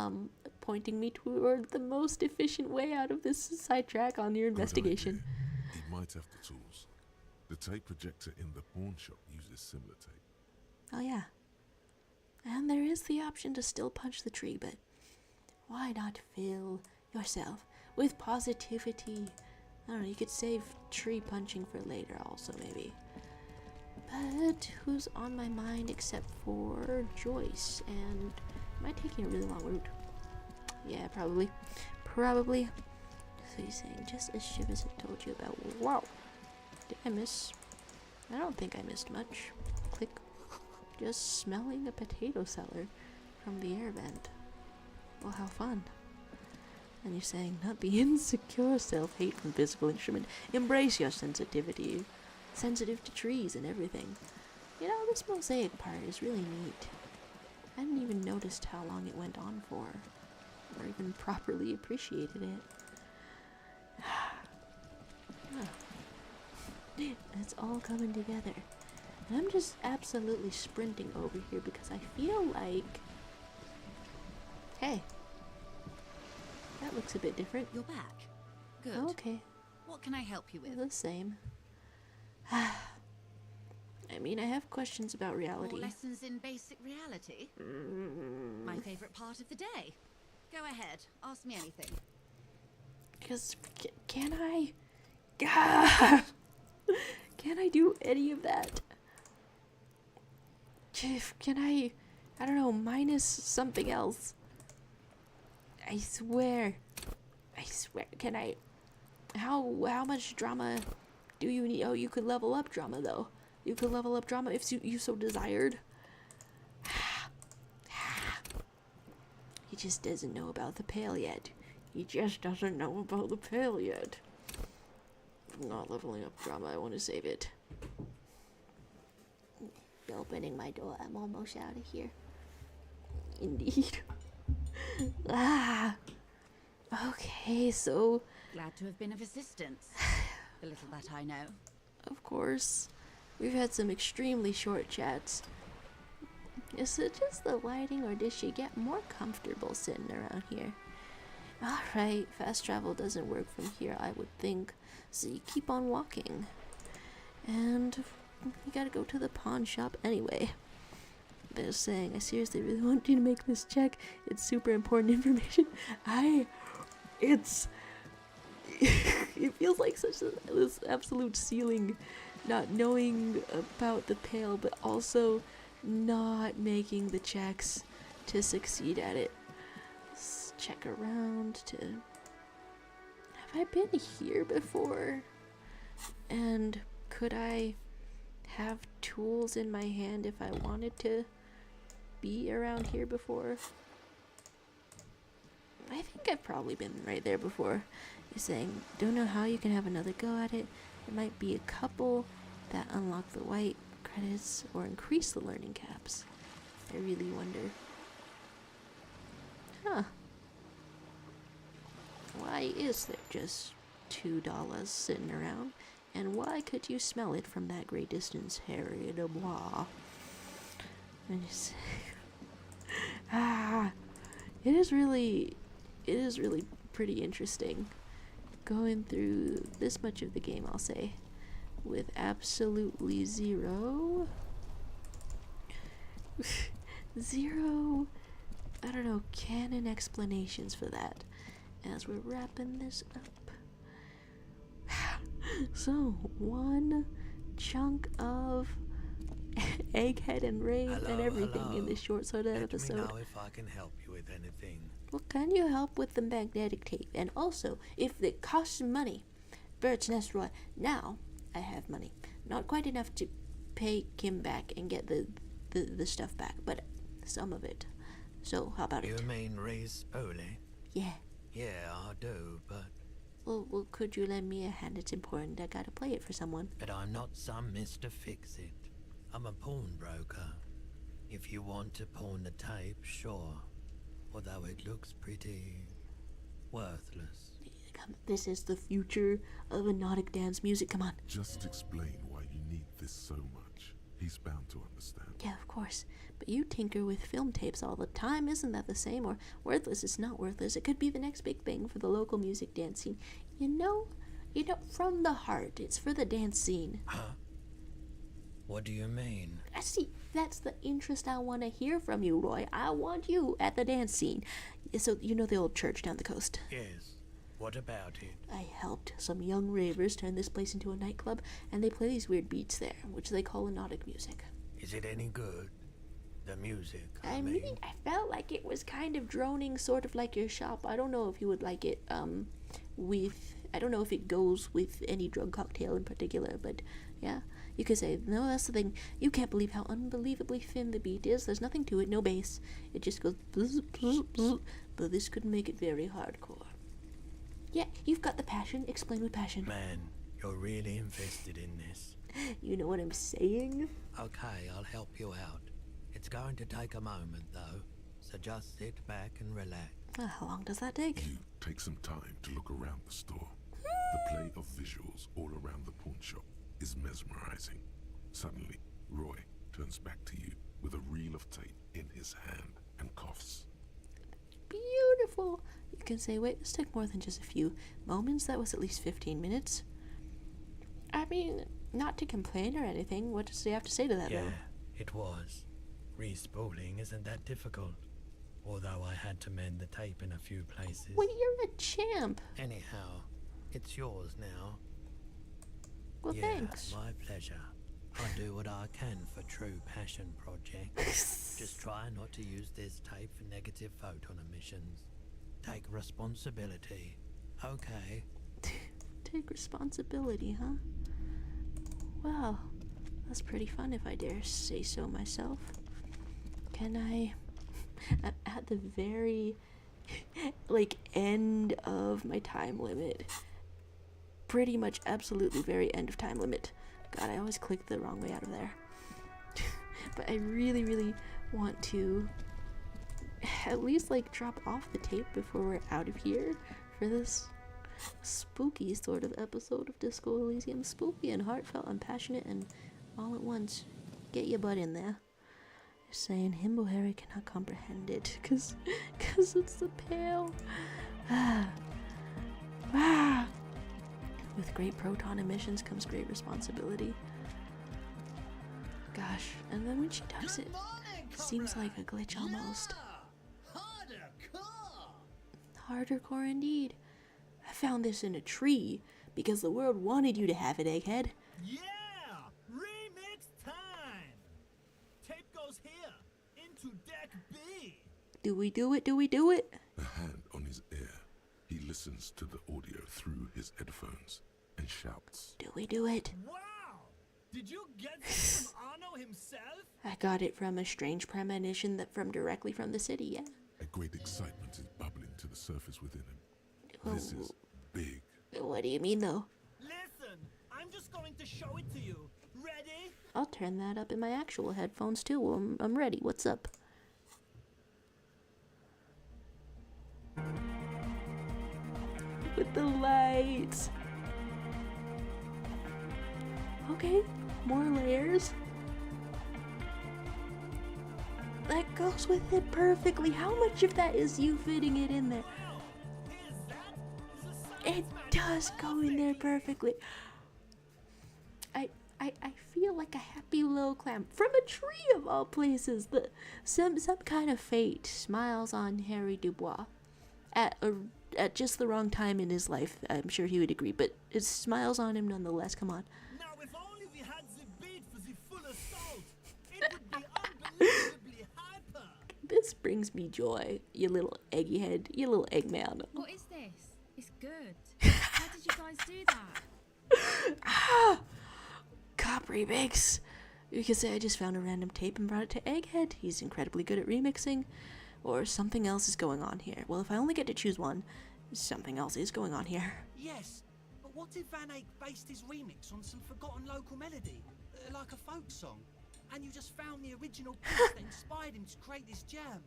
pointing me toward the most efficient way out of this sidetrack on your Good investigation. idea. He might have the tools. The tape projector in the pawn shop uses similar tape. Oh, yeah. And there is the option to still punch the tree, but why not fill yourself with positivity? I don't know, you could save tree punching for later also, maybe. But who's on my mind except for Joyce? And am I taking a really long route? Yeah, probably. Probably. So he's saying, just as Shivers had told you about. Wow. Did I miss? I don't think I missed much. Click. Just smelling a potato cellar from the air vent. Well, how fun. And you're saying, not the insecure self-hate from physical instrument. Embrace your sensitivity. Sensitive to trees and everything. You know, this mosaic part is really neat. I hadn't even noticed how long it went on for. Or even properly appreciated it. It's all coming together. And I'm just absolutely sprinting over here because I feel like... Hey. That looks a bit different. You're back. Good. Oh, okay. What can I help you with? The same. I mean, I have questions about reality. More lessons in basic reality? My favorite part of the day. Go ahead. Ask me anything. Because, can I... Can I do any of that? Can I don't know, minus something else? I swear, can I, how much drama do you need? Oh, you could level up drama, though. You could level up drama if you so desired. He just doesn't know about the pail yet. He just doesn't know about the pail yet. I'm not leveling up drama, I want to save it. Opening my door, I'm almost out of here. Indeed. Okay, so... Glad to have been of assistance. The little that I know. Of course. We've had some extremely short chats. Is it just the lighting, or does she get more comfortable sitting around here? Alright, fast travel doesn't work from here, I would think. So you keep on walking. And you gotta go to the pawn shop anyway. They're saying, I seriously really want you to make this check. It's super important information. It feels like this absolute ceiling, not knowing about the pail, but also not making the checks to succeed at it. Let's check around to... Have I been here before? And could I have tools in my hand if I wanted to be around here before? I think I've probably been right there before. You're saying, don't know how you can have another go at it. There might be a couple that unlock the white credits or increase the learning caps. I really wonder. Huh. Why is there just $2 sitting around? And why could you smell it from that great distance, Harry de Bois? And you say, it is really pretty interesting going through this much of the game, I'll say, with absolutely zero, I don't know, canon explanations for that as we're wrapping this up. So, one chunk of Egghead and Rave and Hello, everything in hello. this short sort of Let episode. me know if I can help you with anything. Well, can you help with the magnetic tape? And also, if it costs money, Bird's Nest Roy, now I have money. Not quite enough to pay Kim back and get the stuff back, but some of it. So, how about You it? mean Reese Foley? Yeah. Yeah, I do, but Well, could you lend me a hand? It's important. I gotta play it for someone. I'm not some Mr. Fix-It. I'm a pawnbroker. If you want to pawn the tape, sure. Although it looks pretty worthless. Come, this is the future of hypnotic dance music. Come on. Just explain why you need this so much. He's bound to understand. Yeah, of course. But you tinker with film tapes all the time. Isn't that the same? Or worthless is not worthless. It could be the next big thing for the local music dance scene. You know, from the heart. It's for the dance scene. Huh? What do you mean? I see. That's the interest I want to hear from you, Roy. I want you at the dance scene. So, you know the old church down the coast? Yes. What about it? I helped some young ravers turn this place into a nightclub, and they play these weird beats there, which they call hypnotic music. Is it any good? The music, I mean, I felt like it was kind of droning, sort of like your shop. I don't know if you would like it, I don't know if it goes with any drug cocktail in particular, but yeah, you could say, no, that's the thing. You can't believe how unbelievably thin the beat is. There's nothing to it, no bass. It just goes bzz, bzz, bzz, but this could make it very hardcore. Yeah, you've got the passion. Explain with passion. Man, you're really invested in this. You know what I'm saying? Okay, I'll help you out. It's going to take a moment, though, so just sit back and relax. How long does that take? You take some time to look around the store. The play of visuals all around the pawn shop is mesmerizing. Suddenly, Roy turns back to you with a reel of tape in his hand and coughs. Beautiful. You can say, wait, this took more than just a few moments. That was at least 15 minutes. I mean, not to complain or anything. What does he have to say to that, Yeah, though? it was. Respooling isn't that difficult. Although I had to mend the tape in a few places. Wait, you're a champ. Anyhow, it's yours now. Well, yeah, thanks. My pleasure. I do what I can for true passion projects. Just try not to use this tape for negative photon emissions. Take responsibility. Okay. Take responsibility, huh? Well, that's pretty fun if I dare say so myself. Can I... at the very, end of my time limit. Pretty much absolutely very end of time limit. God, I always click the wrong way out of there. But I really, really want to at least, drop off the tape before we're out of here for this spooky sort of episode of Disco Elysium. Spooky and heartfelt and passionate and all at once. Get your butt in there. You're saying Himbo Harry cannot comprehend it, cause it's the pale. With great proton emissions comes great responsibility. Gosh, and then when she does it, seems like a glitch almost. Harder core indeed. I found this in a tree because the world wanted you to have it, Egghead. Yeah! Remix time! Tape goes here, into deck B. Do we do it? Do we do it? A hand on his ear, he listens to the audio through his headphones and shouts. Do we do it? Wow! Did you get this from Arno himself? I got it from a strange premonition that from directly from the city, yeah. A great excitement is bubbling to the surface within him. Oh. This is big. What do you mean, though? Listen, I'm just going to show it to you. Ready? I'll turn that up in my actual headphones, too. I'm ready. What's up? With the lights. Okay, more layers. That goes with it perfectly. How much of that is you fitting it in there? It does go in there perfectly. I feel like a happy little clam from a tree of all places. Some kind of fate smiles on Harry Dubois at just the wrong time in his life. I'm sure he would agree, but it smiles on him nonetheless. Come on. Now, if only we had the beat for the full assault. unbelievably hyper. This brings me joy, you little eggy head, you little Eggman. What is this? It's good. How did you guys do that? Cop remix. You could say I just found a random tape and brought it to Egghead. He's incredibly good at remixing. Or something else is going on here. Well, if I only get to choose one, something else is going on here. Yes, but what if Van Eyck based his remix on some forgotten local melody, like a folk song, and you just found the original piece that inspired him to create this jam?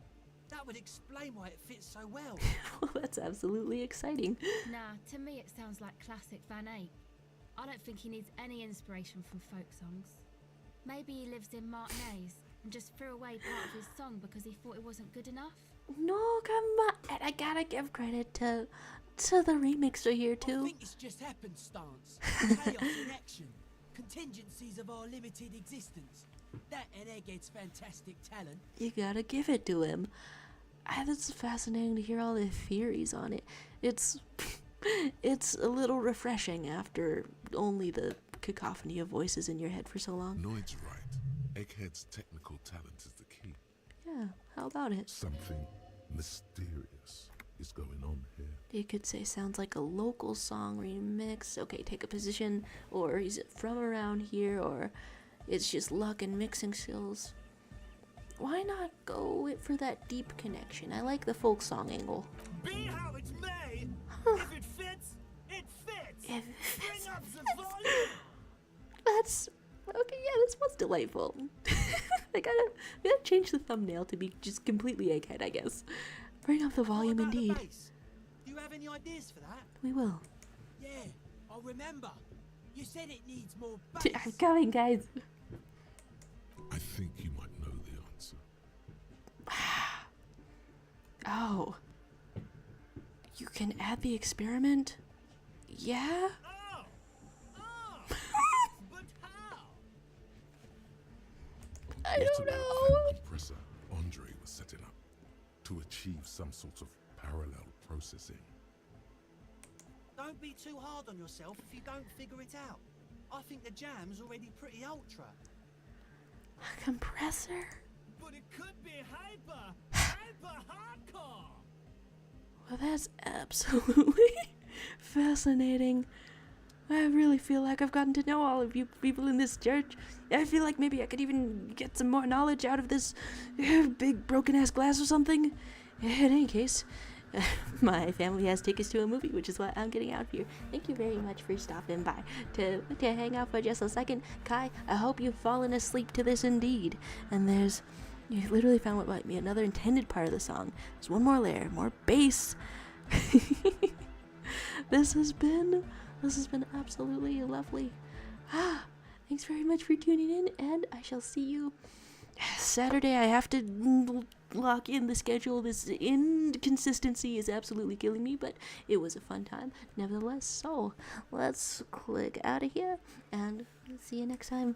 That would explain why it fits so well. Well, that's absolutely exciting. Nah, to me it sounds like classic Van Eyck. I don't think he needs any inspiration from folk songs. Maybe he lives in Martinez and just threw away part of his song because he thought it wasn't good enough. No, come on. I gotta give credit to the remixer here, I too. think it's just happenstance, chaos in action, contingencies of our limited existence. That and Egghead's fantastic talent. You gotta give it to him. It's fascinating to hear all the theories on it. It's a little refreshing after only the cacophony of voices in your head for so long. Noid's right. Egghead's technical talent is the key. Yeah, how about it? Something mysterious is going on here. You could say sounds like a local song remix. Okay, take a position, or is it from around here, or it's just luck and mixing skills. Why not go for that deep connection? I like the folk song angle. Be how it's made. If it fits, it fits. Bring up the volume. That's okay. Yeah, this was delightful. I gotta change the thumbnail to be just completely Egghead, I guess. Bring up the volume, What about the indeed. bass? Do you have any ideas for that? We will. Yeah, I'll remember. You said it needs more bass. I'm coming, guys. I think you might know the answer. Oh, you can add the experiment. Yeah. But how? I What don't about know. that compressor Andre was setting up to achieve some sort of parallel processing? Don't be too hard on yourself if you don't figure it out. I think the jam's already pretty ultra. A compressor? But it could be hyper hardcore. Well, that's absolutely fascinating. I really feel like I've gotten to know all of you people in this church. I feel like maybe I could even get some more knowledge out of this big broken-ass glass or something. In any case, my family has tickets to a movie, which is why I'm getting out of here. Thank you very much for stopping by to hang out for just a second. Kai, I hope you've fallen asleep to this indeed. And you literally found what might be another intended part of the song. There's one more layer, more bass. This has been absolutely lovely. Thanks very much for tuning in, and I shall see you Saturday. I have to lock in the schedule. This inconsistency is absolutely killing me, but it was a fun time nevertheless. So let's click out of here and see you next time.